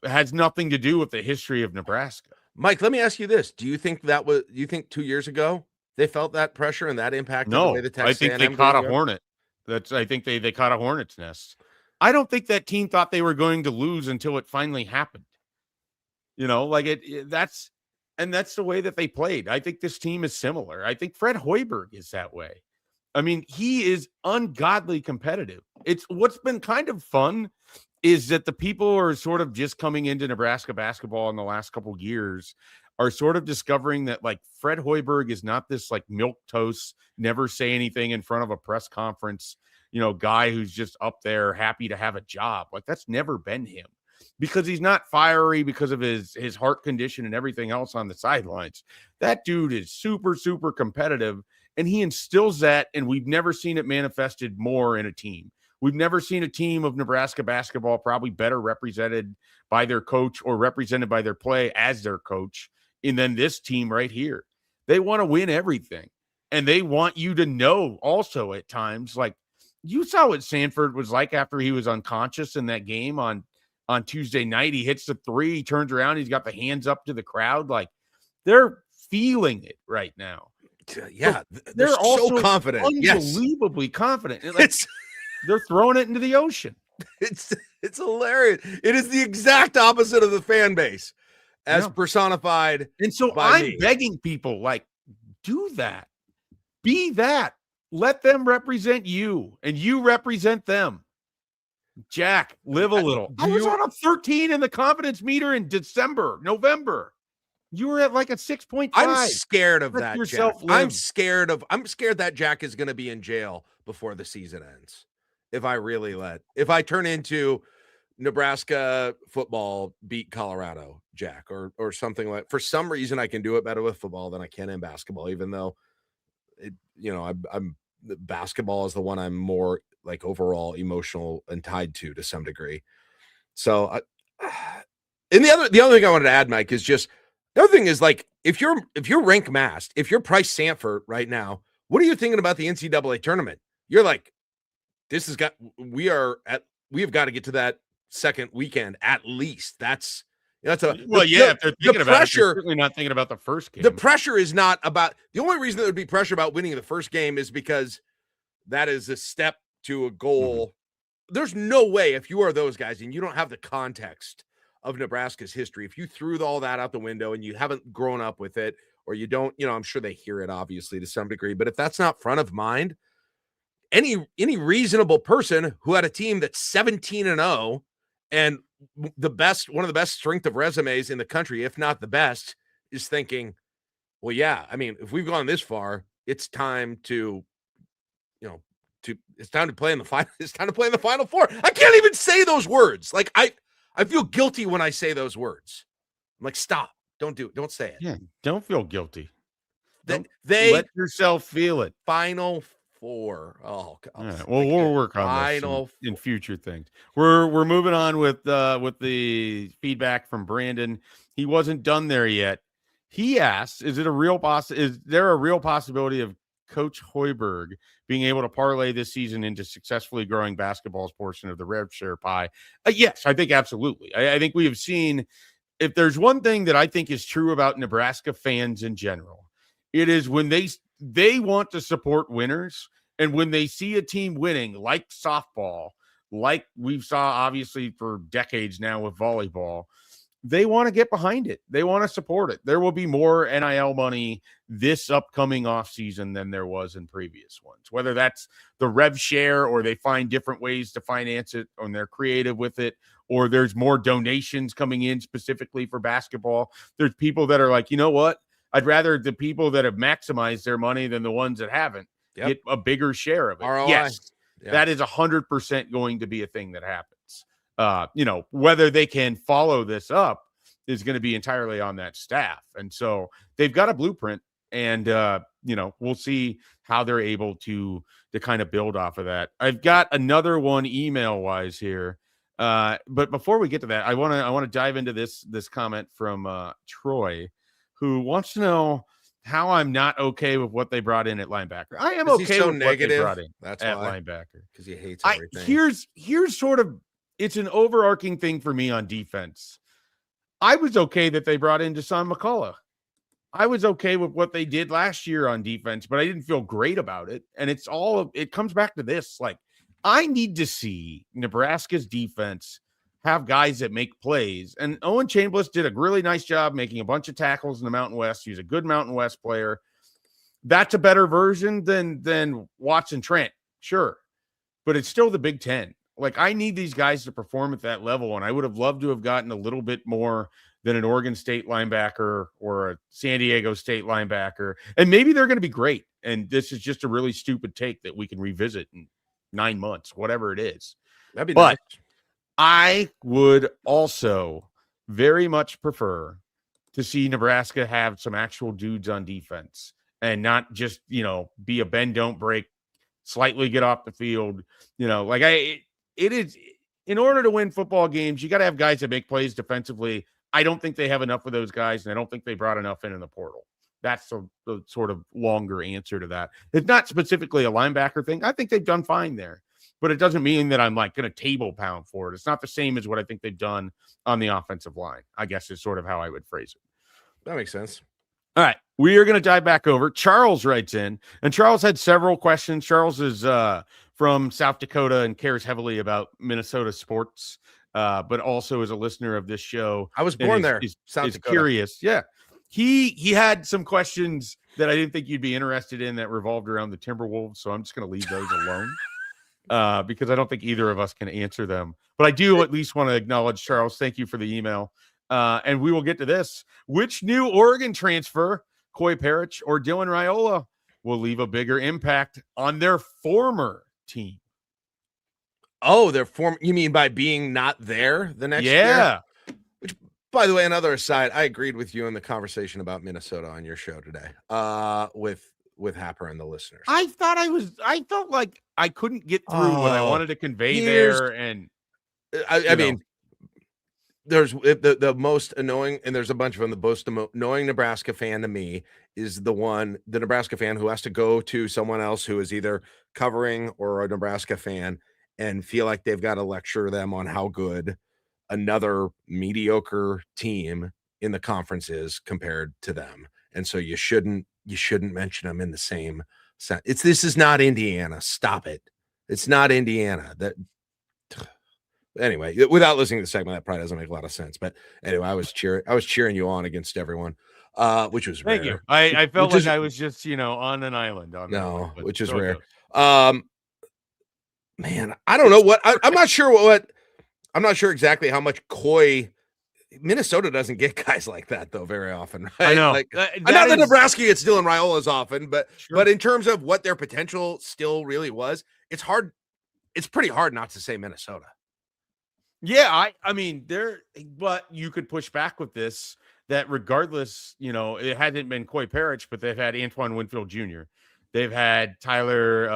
has nothing to do with the history of Nebraska. Mike, let me ask you this. Do you think 2 years ago they felt that pressure and that impacted the way the Texas I think they caught a hornet. I think they caught a hornet's nest. I don't think that team thought they were going to lose until it finally happened. That's the way that they played. I think this team is similar. I think Fred Hoiberg is that way. I mean, he is ungodly competitive. It's what's been kind of fun is that the people who are sort of just coming into Nebraska basketball in the last couple of years are sort of discovering that, like, Fred Hoiberg is not this like milquetoast, never say anything in front of a press conference, guy who's just up there happy to have a job. Like, that's never been him, because he's not fiery because of his heart condition and everything else on the sidelines. That dude is super, super competitive, and he instills that, and we've never seen it manifested more in a team. We've never seen a team of Nebraska basketball probably better represented by their coach or represented by their play as their coach. And then this team right here, they want to win everything. And they want you to know also at times, like, you saw what Sanford was like after he was unconscious in that game on Tuesday night. He hits the three, he turns around, he's got the hands up to the crowd. Like, they're feeling it right now. Yeah, they're so also confident. Yes, unbelievably confident. They're throwing it into the ocean. it's hilarious. It is the exact opposite of the fan base as personified. And so I'm begging people, like, do that. Be that. Let them represent you, and you represent them. Jack, live a little. I was on a 13 in the confidence meter in November. You were at like a 6.5. I'm scared of that, Jack. Live. I'm scared that Jack is going to be in jail before the season ends. If I turn into Nebraska football beat Colorado, Jack, or something like, for some reason I can do it better with football than I can in basketball, even though I'm basketball is the one I'm more like overall emotional and tied to some degree. So and the other thing I wanted to add, Mike, is just the other thing is, like, if you're rank masked, if you're Price Sanford right now, what are you thinking about the NCAA tournament? You're like, we have got to get to that second weekend at least. If they're thinking about it, they're certainly not thinking about the first game. The pressure is not about, the only reason there would be pressure about winning the first game is because that is a step to a goal. Mm-hmm. There's no way, if you are those guys and you don't have the context of Nebraska's history, if you threw all that out the window and you haven't grown up with it, or you don't, I'm sure they hear it obviously to some degree, but if that's not front of mind, any reasonable person who had a team that's 17-0 and one of the best strength of resumes in the country, if not the best, is thinking, well, yeah, I mean, if we've gone this far, it's time to play in the final. It's time to play in the Final Four. I can't even say those words. Like, I feel guilty when I say those words. I'm like, stop. Don't do it. Don't say it. Yeah, don't feel guilty. They let yourself feel it. Final Four. Oh, God. Yeah, well, we'll work on this in future things. We're moving on with the feedback from Brandon. He wasn't done there yet. He asked, is there a real possibility of Coach Hoiberg being able to parlay this season into successfully growing basketball's portion of the rev share pie? Yes, I think absolutely. I think we have seen, if there's one thing that I think is true about Nebraska fans in general, it is when they want to support winners, and when they see a team winning, like softball, like we've saw obviously for decades now with volleyball, they want to get behind it. They want to support it. There will be more NIL money this upcoming offseason than there was in previous ones, whether that's the rev share or they find different ways to finance it and they're creative with it, or there's more donations coming in specifically for basketball. There's people that are like, you know what? I'd rather the people that have maximized their money than the ones that haven't get a bigger share of it. ROI. Yes, that is 100% going to be a thing that happens. Whether they can follow this up is going to be entirely on that staff. And so they've got a blueprint, and, we'll see how they're able to kind of build off of that. I've got another one email wise here. But before we get to that, I want to dive into this comment from Troy, who wants to know how I'm not okay with what they brought in at linebacker. I am okay with negative? What they brought in. That's at why. Linebacker, because he hates everything. Here's sort of, it's an overarching thing for me on defense. I was okay that they brought in Deshaun McCullough. I was okay with what they did last year on defense, but I didn't feel great about it. And it comes back to this. Like, I need to see Nebraska's defense have guys that make plays. And Owen Chambliss did a really nice job making a bunch of tackles in the Mountain West. He's a good Mountain West player. That's a better version than Watson Trent. Sure. But it's still the Big Ten. Like, I need these guys to perform at that level, and I would have loved to have gotten a little bit more than an Oregon State linebacker or a San Diego State linebacker. And maybe they're going to be great, and this is just a really stupid take that we can revisit in 9 months, whatever it is. That'd be nice. I would also very much prefer to see Nebraska have some actual dudes on defense and not just, be a bend, don't break, slightly get off the field. It is, in order to win football games, you got to have guys that make plays defensively. I don't think they have enough of those guys, and I don't think they brought enough in the portal. That's the sort of longer answer to that. It's not specifically a linebacker thing. I think they've done fine there, but it doesn't mean that I'm like going to table pound for it. It's not the same as what I think they've done on the offensive line, I guess is sort of how I would phrase it. That makes sense. All right. We are going to dive back over. Charles writes in, and Charles had several questions. Charles is from South Dakota and cares heavily about Minnesota sports, but also is a listener of this show. I was and born there, South is Dakota. Curious. Yeah. He had some questions that I didn't think you'd be interested in that revolved around the Timberwolves, so I'm just going to leave those alone because I don't think either of us can answer them. But I do at least want to acknowledge, Charles, thank you for the email. And we will get to this. Which new Oregon transfer, Coy Parrish or Dylan Raiola, will leave a bigger impact on their former team? Oh, you mean by being not there the next year? Which, by the way, another aside, I agreed with you in the conversation about Minnesota on your show today. With Happer and the listeners. I felt like I couldn't get through what I wanted to convey there. And I mean, there's the most annoying, and there's a bunch of them. The most annoying Nebraska fan to me is the Nebraska fan who has to go to someone else who is either covering or a Nebraska fan and feel like they've got to lecture them on how good another mediocre team in the conference is compared to them. And so you shouldn't mention them in the same sentence. This is not Indiana. Stop it. It's not Indiana. Anyway, without listening to the segment, that probably doesn't make a lot of sense. But anyway, I was cheering you on against everyone, which was thank rare. you. I felt like I was just on an island which is rare. Man, I don't know what I'm not sure I'm not sure exactly how much Coy. Minnesota doesn't get guys like that though very often, right? I know. Like, I know that Nebraska gets Dylan Raiola's often, but in terms of what their potential still really was, it's hard. It's pretty hard not to say Minnesota. Yeah, I mean, but you could push back with this that regardless, it hadn't been Coy Parrish, but they've had Antoine Winfield Jr. They've had Tyler,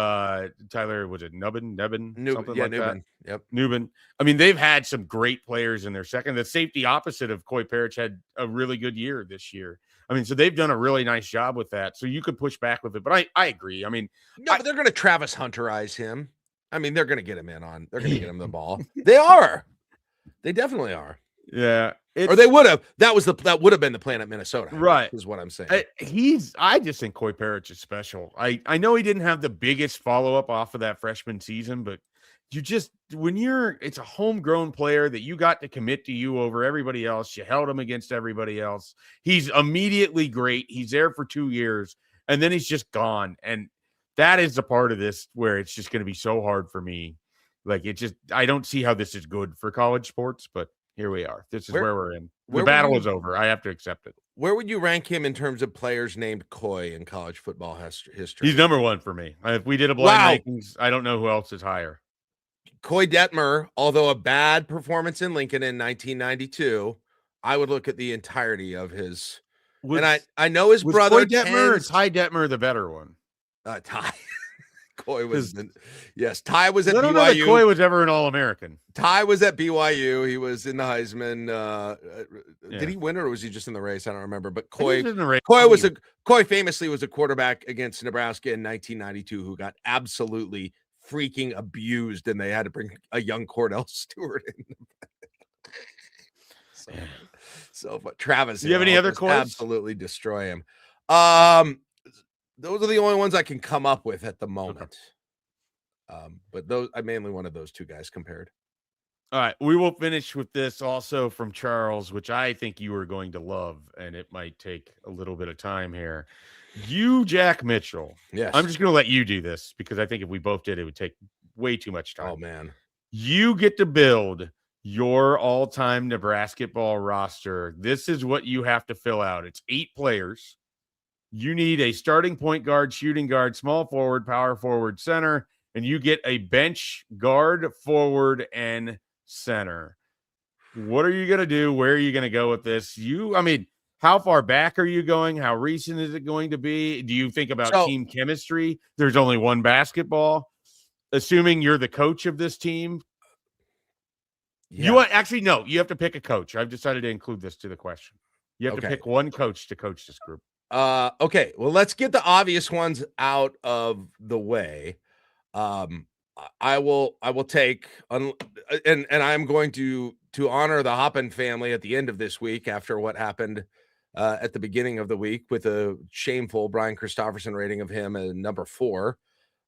was it Nubbin, something like that? Yep. Nubin. I mean, they've had some great players in their second. The safety opposite of Coy Parrish had a really good year this year. I mean, so they've done a really nice job with that. So you could push back with it, but I agree. I mean, but they're going to Travis Hunterize him. I mean, they're going to get him they're going to get him the ball. They are. They definitely are. Yeah. Or they would have. That would have been the plan at Minnesota. Right. Is what I'm saying. I just think Coy Parrish is special. I know he didn't have the biggest follow-up off of that freshman season, but it's a homegrown player that you got to commit to you over everybody else. You held him against everybody else. He's immediately great. He's there for 2 years, and then he's just gone. And that is the part of this where it's just going to be so hard for me. Like, I don't see how this is good for college sports, but here we are. This is where we're in. The battle is over. I have to accept it. Where would you rank him in terms of players named Coy in college football history? He's number one for me. If we did a blind rankings, I don't know who else is higher. Coy Detmer, although a bad performance in Lincoln in 1992, I would look at the entirety of his. And I know his brother Coy Detmer or Ty Detmer the better one? Ty. Coy was Ty was at BYU. I don't know that Coy was ever an All-American. Ty was at BYU. He was in the Heisman. Did he win or was he just in the race? I don't remember. But Coy famously was a quarterback against Nebraska in 1992 who got absolutely freaking abused, and they had to bring a young Cordell Stewart in. But Travis, do you have any other Coys? Absolutely destroy him. Those are the only ones I can come up with at the moment. Okay. But I mainly wanted those two guys compared. All right. We will finish with this also from Charles, which I think you are going to love, and it might take a little bit of time here. Jack Mitchell. Yes. I'm just going to let you do this because I think if we both did, it would take way too much time. Oh, man. You get to build your all-time Nebrasketball roster. This is what you have to fill out. It's 8 players. You need a starting point guard, shooting guard, small forward, power forward, center, and you get a bench guard, forward, and center. What are you going to do? Where are you going to go with this? How far back are you going? How recent is it going to be? Do you think about team chemistry? There's only one basketball. Assuming you're the coach of this team. Yeah. You have to pick a coach. I've decided to include this to the question. You have to pick one coach to coach this group. Okay. Well, let's get the obvious ones out of the way. I will take and I'm going to honor the Hoppen family at the end of this week after what happened at the beginning of the week with a shameful Brian Christopherson rating of him at number 4.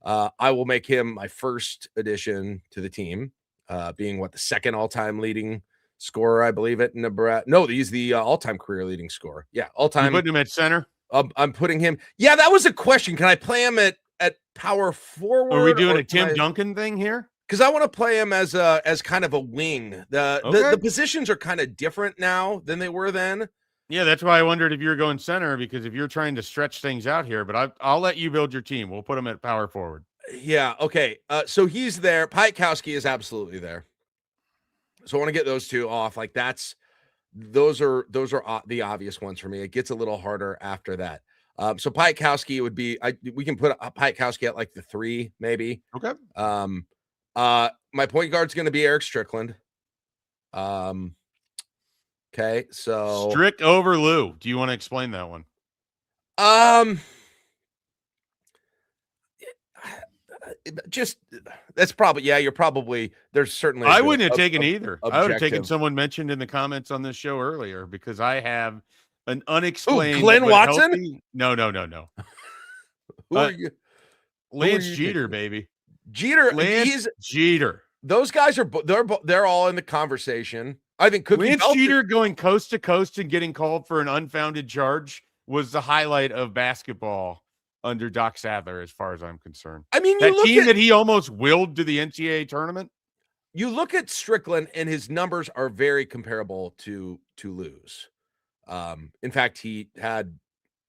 I will make him my first addition to the team, being the second all-time leading scorer, I believe, at Nebraska. No, he's the all-time career leading scorer. Yeah, all-time. You putting him at center? I'm putting him. Yeah, that was a question. Can I play him at power forward? Are we doing a Tim Duncan thing here? Because I want to play him as kind of a wing. The positions are kind of different now than they were then. Yeah, that's why I wondered if you were going center, because if you're trying to stretch things out here, but I'll let you build your team. We'll put him at power forward. Yeah, okay. So he's there. Piatkowski is absolutely there. So I want to get those two off. Like those are the obvious ones for me. It gets a little harder after that. So Piatkowski would be. We can put Piatkowski at like the 3, maybe. Okay. My point guard's going to be Eric Strickland. Okay, so Strick over Lou. Do you want to explain that one? Just that's probably you're probably there's certainly I wouldn't have taken either. I would have taken someone mentioned in the comments on this show earlier, because I have an unexplained Glenn Watson. Healthy... No. Who are you? Lance Jeter, baby. Lance Jeter. Those guys are they're all in the conversation. I think Lance Jeter going coast to coast and getting called for an unfounded charge was the highlight of basketball under Doc Sadler, as far as I'm concerned. I mean, that team that he almost willed to the NCAA tournament. You look at Strickland, and his numbers are very comparable to Lou's. In fact, he had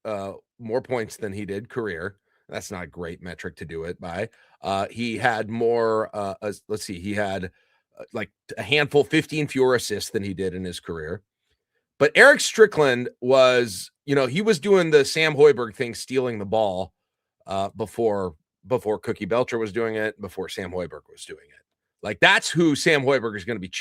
more points than he did career. That's not a great metric to do it by. He had more. Let's see. He had like a handful, 15 fewer assists than he did in his career. But Eric Strickland was, he was doing the Sam Hoiberg thing, stealing the ball before Cookie Belcher was doing it, before Sam Hoiberg was doing it. Like, that's who Sam Hoiberg is going to be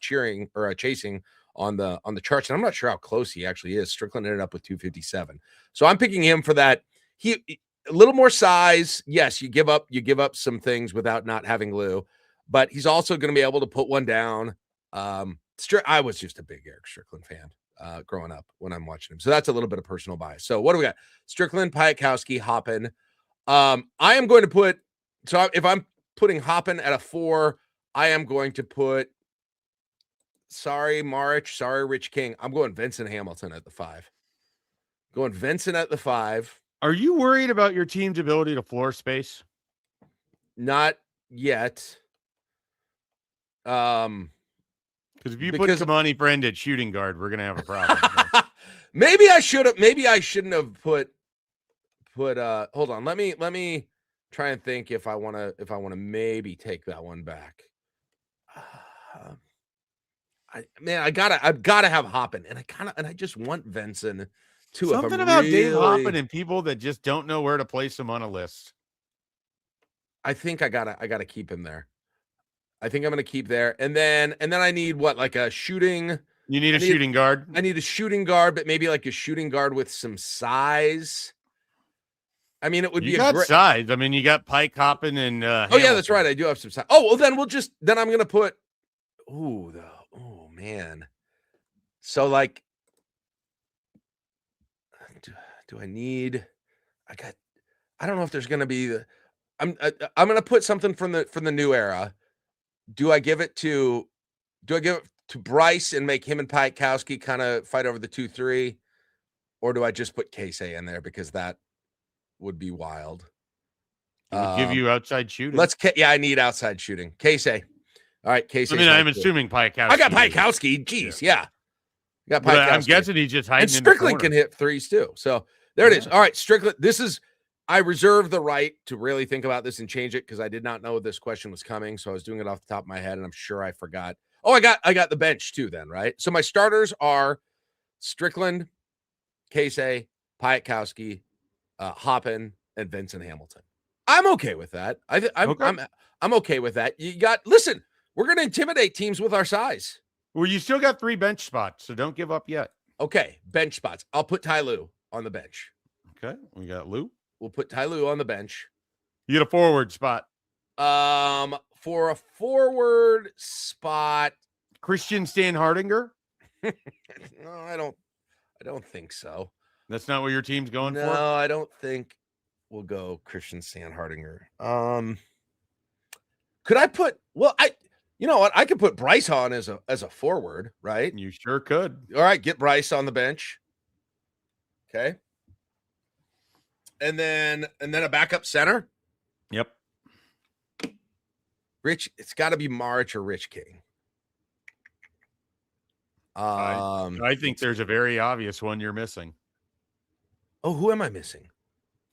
cheering or chasing on the charts. And I'm not sure how close he actually is. Strickland ended up with 257. So I'm picking him for that. He a little more size. Yes, you give up some things without not having Lou, but he's also going to be able to put one down. I was just a big Eric Strickland fan growing up when I'm watching him. So that's a little bit of personal bias. So what do we got? Strickland, Piatkowski, Hoppen. I am going to put, so if I'm putting Hoppen at a 4, I am going to put, sorry, Marich, sorry, Rich King. I'm going Vincent Hamilton at the 5. Going Vincent at the 5. Are you worried about your team's ability to floor space? Not yet. Because if you put Kamani Friend at shooting guard, we're gonna have a problem. Maybe I shouldn't have put hold on. Let me try and think if I want to maybe take that one back. I've got to have Hoppen, and I just want Vincent too. Something about Dave Hoppen and people that just don't know where to place him on a list. I think I gotta keep him there. I think I'm going to keep there. And then I need like a shooting. You need a shooting guard. I need a shooting guard, but maybe like a shooting guard with some size. I mean, it would be a great size. I mean, you got Pike, Hoppen, and oh yeah, that's right. I do have some size. Oh, well, then I'm going to put, oh man. So like, do I need, I don't know if there's going to be I'm going to put something from the new era. Do I give it to Bryce and make him and Piatkowski kind of fight over the 2-3, or do I just put Casey in there because that would be wild? It would give you outside shooting. I need outside shooting. Casey. All right, Casey. I mean, I'm assuming Piatkowski. I got Piatkowski. Jeez, yeah. Got Piatkowski. I'm guessing he's just hiding. And Strickland can hit threes too. So there it is. All right, Strickland. I reserve the right to really think about this and change it because I did not know this question was coming. So I was doing it off the top of my head, and I'm sure I forgot. Oh, I got the bench too then, right? So my starters are Strickland, Casey, Piatkowski, Hoppen, and Vincent Hamilton. I'm okay with that. I'm okay with that. Listen, we're going to intimidate teams with our size. Well, you still got 3 bench spots, so don't give up yet. Okay, bench spots. I'll put Ty Lue on the bench. Okay, we got Lou. We'll put Ty Lue on the bench. You get a forward spot. For a forward spot, Christian Stan Hardinger. No, I don't don't think so. That's not what your team's going No, for? I don't think we'll go Christian Sandhardinger. Could I put? Well, you know what? I could put Bryce on as a forward, right? You sure could. All right, get Bryce on the bench. Okay. And then a backup center. Yep. Rich, it's got to be March or Rich King. I think there's a very obvious one you're missing. Oh, who am I missing?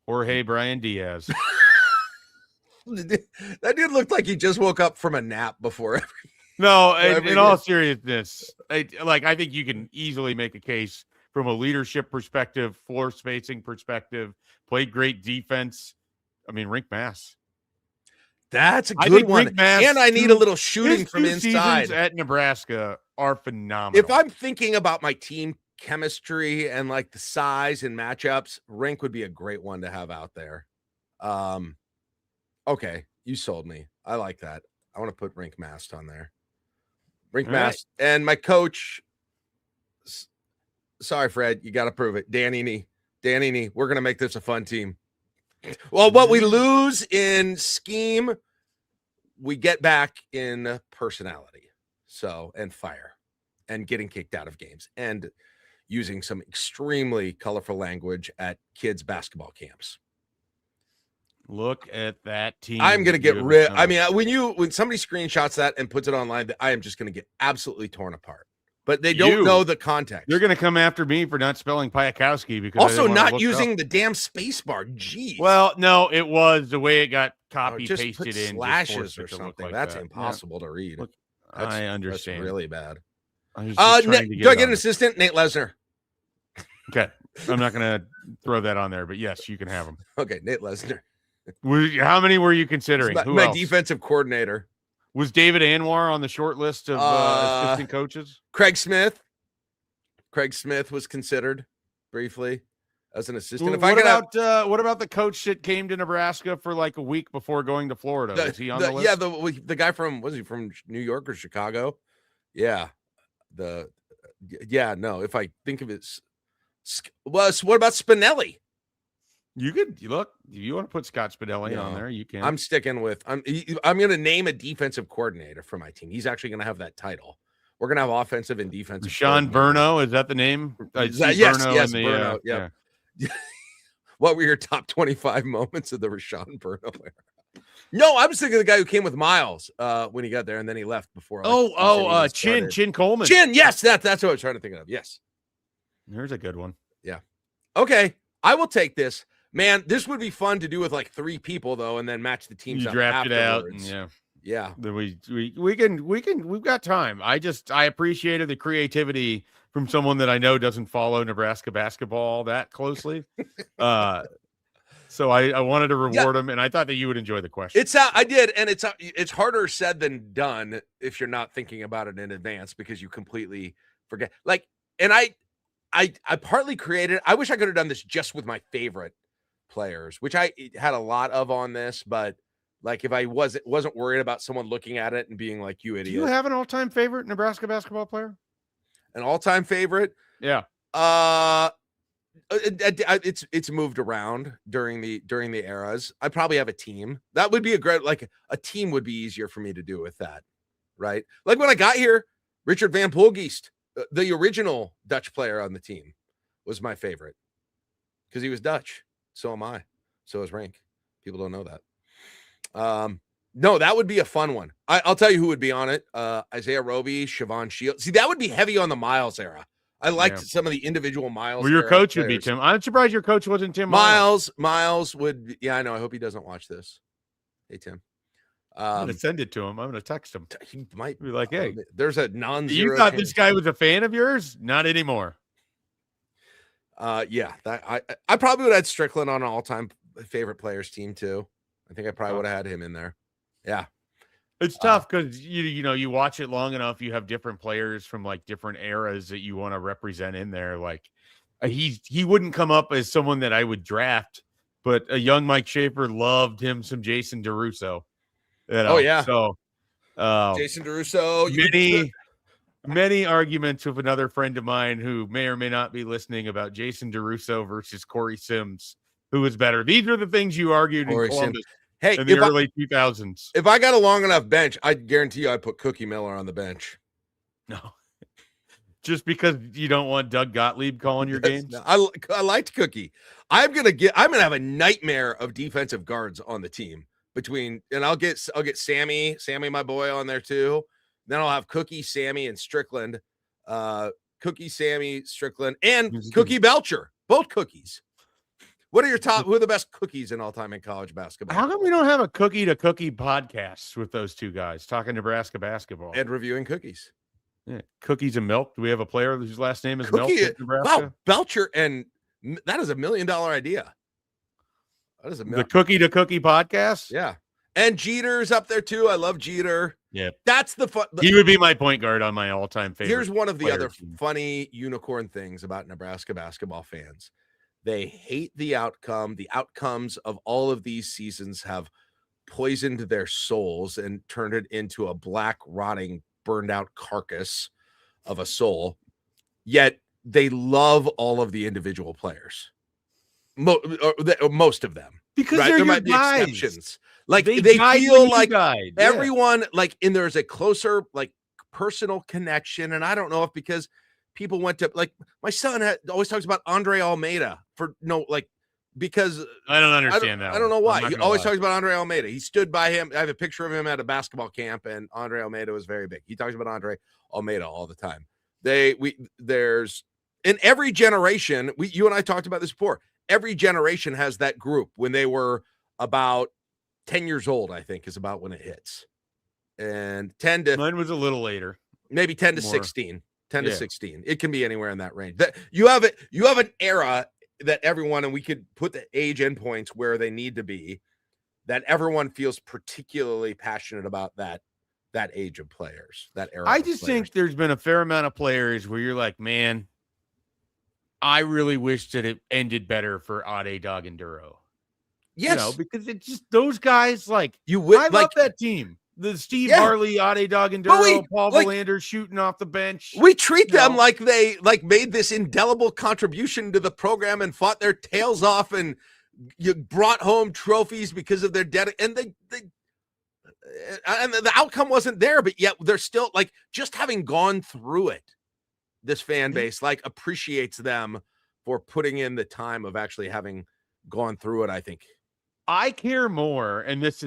Jorge Brian Diaz. That dude looked like he just woke up from a nap before. No, in all seriousness, I think you can easily make a case from a leadership perspective, floor spacing perspective, played great defense. I mean, Rink Mass. That's a good one. And I need a little shooting from inside. At Nebraska are phenomenal. If I'm thinking about my team chemistry and like the size and matchups, Rink would be a great one to have out there. Okay, you sold me. I like that. I want to put Rink Mast on there. Rink Mast. Right. And my coach, sorry, Fred, you got to prove it. Dan Eny. We're going to make this a fun team. Well, what we lose in scheme, we get back in personality. So, and fire, and getting kicked out of games, and using some extremely colorful language at kids' basketball camps. Look at that team. I'm going to get rid. I mean, when somebody screenshots that and puts it online, I am just going to get absolutely torn apart. But they don't know the context. You're going to come after me for not spelling Piakowski because also not using the damn space bar. Jeez. Well, no, it was the way it got copy just pasted put in slashes or something. Like That's that. impossible to read. Look, I understand. That's really bad. Do I get an assistant? Nate Lesnar. Okay, I'm not going to throw that on there, but yes, you can have him. Okay, Nate Lesnar. How many were you considering? My defensive coordinator. Was David Anwar on the short list of assistant coaches? Craig Smith was considered briefly as an assistant. What about the coach that came to Nebraska for like a week before going to Florida? Was he on the list? Yeah, the guy was he from New York or Chicago? Yeah. No, if I think of it, what about Spinelli? You could look. If you want to put Scott Spinelli on there, you can. I'm sticking with. I'm going to name a defensive coordinator for my team. He's actually going to have that title. We're going to have offensive and defensive. Sean Burno, is that the name? Yes, Burno. Yeah. What were your top 25 moments of the Rashawn Burno era? No, I was thinking of the guy who came with Miles when he got there, and then he left before. Chin Coleman. Yes, that's what I was trying to think of. Yes, there's a good one. Yeah. Okay, I will take this. Man, this would be fun to do with like 3 people though, and then match the teams. You draft it out. Yeah. Then we've got time. I appreciated the creativity from someone that I know doesn't follow Nebraska basketball that closely. So I wanted to reward him, and I thought that you would enjoy the question. I did, and it's harder said than done if you're not thinking about it in advance because you completely forget. Like, and I partly created. I wish I could have done this just with my favorite players, which I had a lot of on this, but like if I wasn't worried about someone looking at it and being like, "You idiot." Do you have an all-time favorite Nebraska basketball player? An all-time favorite? Yeah. It's moved around during the eras. I probably have a team. That would be a team would be easier for me to do with that, right? Like when I got here, Richard Van Poelgeest, the original Dutch player on the team, was my favorite because he was Dutch. So am I. So is Rank. People don't know that. No, that would be a fun one. I'll tell you who would be on it. Isaiah Roby, Siobhan Shields. See, that would be heavy on the Miles era. I liked some of the individual Miles. Well, your coach would be Tim. I'm surprised your coach wasn't Tim Miles. Miles would. Yeah, I know. I hope he doesn't watch this. Hey, Tim. I'm going to send it to him. I'm going to text him. He might be like, hey, there's a non-zero. You thought this guy was a fan of yours? Not anymore. Yeah, that I probably would have had Strickland on an all-time favorite players team too. I think I probably would have had him in there. Yeah. It's tough because you watch it long enough, you have different players from like different eras that you want to represent in there. Like he wouldn't come up as someone that I would draft, but a young Mike Schaefer loved him some Jason DeRusso. Oh yeah. So Jason DeRusso, many arguments with another friend of mine who may or may not be listening about Jason DeRusso versus Corey Sims. Who is better? These are the things you argued in Columbus in the early 2000s. If I got a long enough bench, I guarantee you I'd put Cookie Miller on the bench. No. Just because you don't want Doug Gottlieb calling your games? No, I liked Cookie. I'm gonna have a nightmare of defensive guards on the team and I'll get Sammy, my boy, on there too. Then I'll have Cookie, Sammy, and Strickland. Cookie, Sammy, Strickland, and Cookie Belcher. Both cookies. What are your top? Who are the best cookies in all time in college basketball? How come we don't have a cookie to cookie podcast with those two guys talking Nebraska basketball and reviewing cookies? Yeah. Cookies and milk. Do we have a player whose last name is Cookie, Milk? Nebraska? Wow, Belcher, and that is $1 million idea. That is the cookie to cookie podcast. Yeah, and Jeter's up there too. I love Jeter. Yeah, that's the fun. He would be my point guard on my all-time favorite. Here's one of the other funny unicorn things about Nebraska basketball fans. They hate the outcome. The outcomes of all of these seasons have poisoned their souls and turned it into a black, rotting, burned out carcass of a soul. Yet they love all of the individual players. Most of them. Because right? There might guys. Be exceptions. Like they feel like everyone, like, and there's a closer, like, personal connection. And I don't know if because people went to, like, my son always talks about Andre Almeida because I don't understand that. I don't know why. He always talks about Andre Almeida. He stood by him. I have a picture of him at a basketball camp, and Andre Almeida was very big. He talks about Andre Almeida all the time. There's in every generation, you and I talked about this before. Every generation has that group when they were about 10 years old, I think, is about when it hits. And 10 to mine was a little later. Maybe 10 to 16. 10 to 16. It can be anywhere in that range. That you have an era that everyone, and we could put the age endpoints where they need to be, that everyone feels particularly passionate about that age of players, that era. I just think there's been a fair amount of players where you're like, man, I really wish that it ended better for Ade Doganduro. Yes, because it's just those guys. Like I love that team. The Steve Harley, Ade Doganduro, Paul Valander shooting off the bench. We treat them like they made this indelible contribution to the program and fought their tails off, and you brought home trophies because of their and the outcome wasn't there, but yet they're still, like, just having gone through it. This fan base appreciates them for putting in the time of actually having gone through it. I think I care more, and this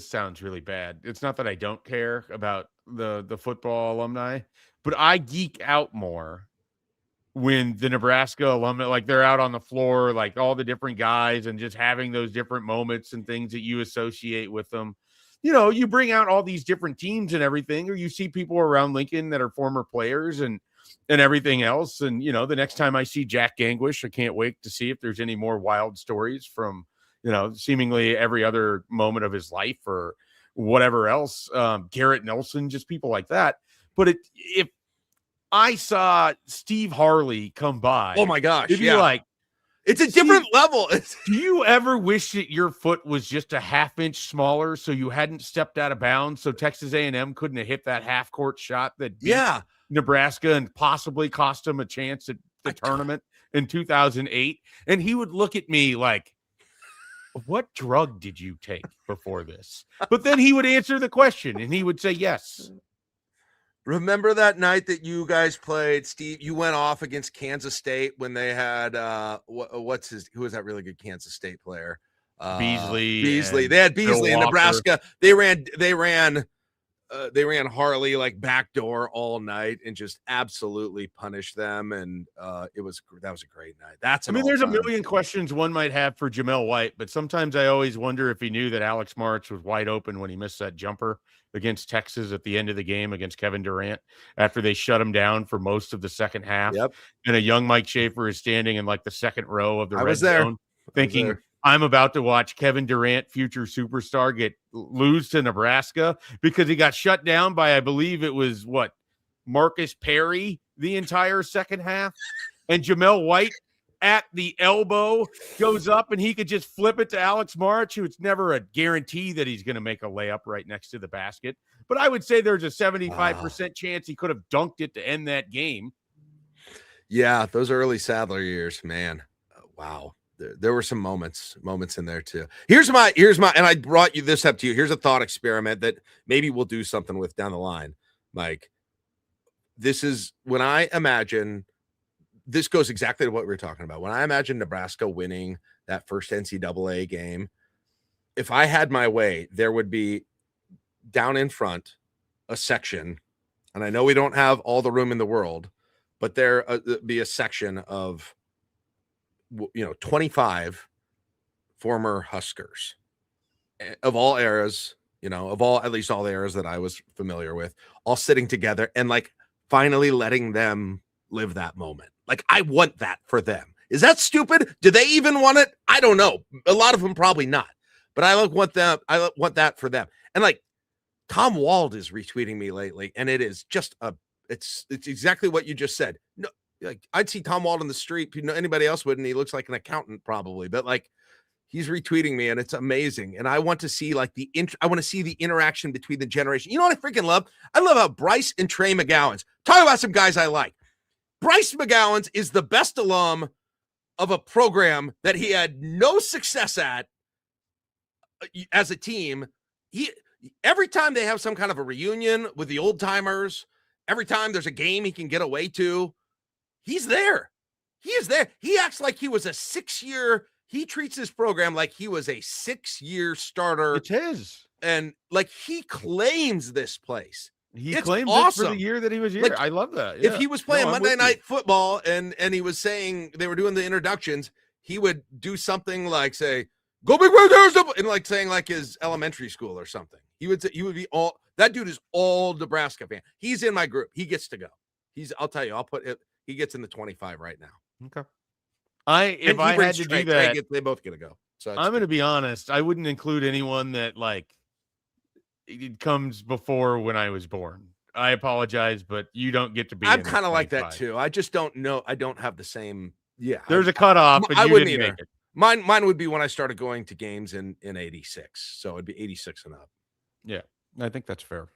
sounds really bad. It's not that I don't care about the football alumni, but I geek out more when the Nebraska alumni, like, they're out on the floor, like all the different guys, and just having those different moments and things that you associate with them. You bring out all these different teams and everything, or you see people around Lincoln that are former players and everything else. And, the next time I see Jack Gangwish, I can't wait to see if there's any more wild stories from, seemingly every other moment of his life or whatever else. Garrett Nelson, just people like that. But if I saw Steve Harley come by, oh my gosh, it'd be like, it's a different level. Do you ever wish that your foot was just a half inch smaller so you hadn't stepped out of bounds, so Texas A&M couldn't have hit that half court shot that beat Nebraska and possibly cost them a chance at the tournament in 2008? And he would look at me like, what drug did you take before this? But then he would answer the question and he would say yes. Remember that night that you guys played, Steve? You went off against Kansas State when they had who was that really good Kansas State player? Beasley. They had Beasley in Nebraska. They ran Harley like backdoor all night and just absolutely punished them. And that was a great night. There's a million questions one might have for Jamel White, but sometimes I always wonder if he knew that Alex March was wide open when he missed that jumper against Texas at the end of the game against Kevin Durant after they shut him down for most of the second half. Yep. And a young Mike Schaefer is standing in like the second row of the red zone thinking, I'm about to watch Kevin Durant, future superstar, lose to Nebraska because he got shut down by, I believe it was Marcus Perry the entire second half. And Jamel White at the elbow goes up and he could just flip it to Alex March, who it's never a guarantee that he's going to make a layup right next to the basket. But I would say there's a 75% chance he could have dunked it to end that game. Yeah, those early Sadler years, man. Wow. There were some moments in there too. Here's my, and I brought you this up to you. Here's a thought experiment that maybe we'll do something with down the line, Mike. This is when I imagine, this goes exactly to what we were talking about. When I imagine Nebraska winning that first NCAA game, if I had my way, there would be down in front a section, and I know we don't have all the room in the world, but there be a section of 25 former Huskers of all eras, at least all the eras that I was familiar with, all sitting together and like finally letting them live that moment. Like, I want that for them. Is that stupid? Do they even want it? I don't know. A lot of them probably not. But I want that for them. And like Tom Wald is retweeting me lately, and it is just it's exactly what you just said. No, like I'd see Tom Wald on the street. Anybody else wouldn't. He looks like an accountant probably, but like he's retweeting me, and it's amazing. And I want to see like I want to see the interaction between the generation. You know what I freaking love? I love how Bryce and Trey McGowan's talk about some guys I like. Bryce McGowan's is the best alum of a program that he had no success at as a team. Every time they have some kind of a reunion with the old timers, every time there's a game he can get away to, he's there. He is there. He acts like he was a 6-year. He treats his program like he was a 6-year starter. It's his. And like he claims this place. He claims awesome. It for the year that he was here. Like, I love that. Yeah. If he was playing Monday Night Football and he was saying they were doing the introductions, he would do something like say, "Go Big Red," and like saying like his elementary school or something. He would be all that dude is all Nebraska fan. He's in my group. He gets to go. I'll tell you, I'll put it. He gets in the 25 right now. Okay. If I had to do that, they both get to go. So I'm going to be honest. I wouldn't include anyone that like it comes before when I was born. I apologize, but you don't get to be. I'm kind of like that too. I just don't know. I don't have the same. Yeah. There's a cutoff. I wouldn't either. Make it. Mine would be when I started going to games in 86. So it'd be 86 and up. Yeah, I think that's fair.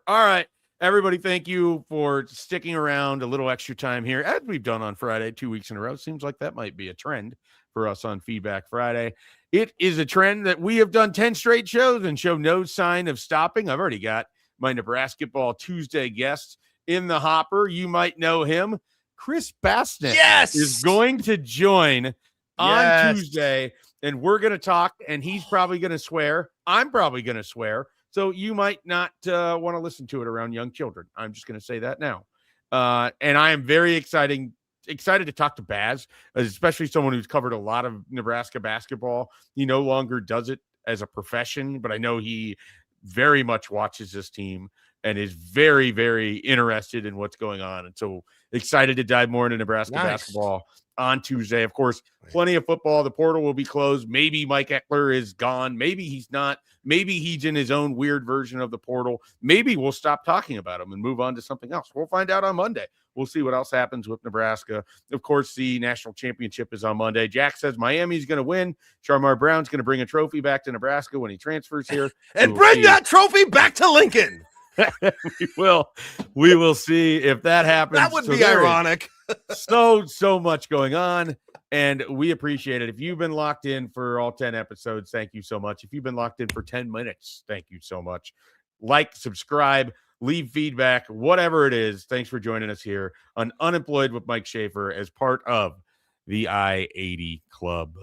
All right, everybody, thank you for sticking around a little extra time here, as we've done on Friday 2 weeks in a row. Seems like that might be a trend for us on Feedback Friday. It is a trend that we have done 10 straight shows and show no sign of stopping. I've already got my Nebrasketball Tuesday guest in the hopper. You might know him. Chris Bassnett is going to join on Tuesday, and we're going to talk, and he's probably going to swear. I'm probably going to swear. So you might not want to listen to it around young children. I'm just going to say that now. And I am very excited to talk to Baz, especially someone who's covered a lot of Nebraska basketball. He no longer does it as a profession, but I know he very much watches this team and is very, very interested in what's going on. And so excited to dive more into Nebraska basketball on Tuesday. Of course, plenty of football. The portal will be closed. Maybe Mike Eckler is gone. Maybe he's not. Maybe he's in his own weird version of the portal. Maybe we'll stop talking about him and move on to something else. We'll find out on Monday. We'll see what else happens with Nebraska. Of course, the national championship is on Monday. Jack says Miami's going to win. Sharmar Brown's going to bring a trophy back to Nebraska when he transfers here. And bring that trophy back to Lincoln. We will see if that happens. That would be ironic. so much going on, and we appreciate it. If you've been locked in for all 10 episodes, thank you so much. If you've been locked in for 10 minutes, thank you so much. Like, subscribe, leave feedback, whatever it is. Thanks for joining us here on Unemployed with Mike Schaefer as part of the I-80 Club.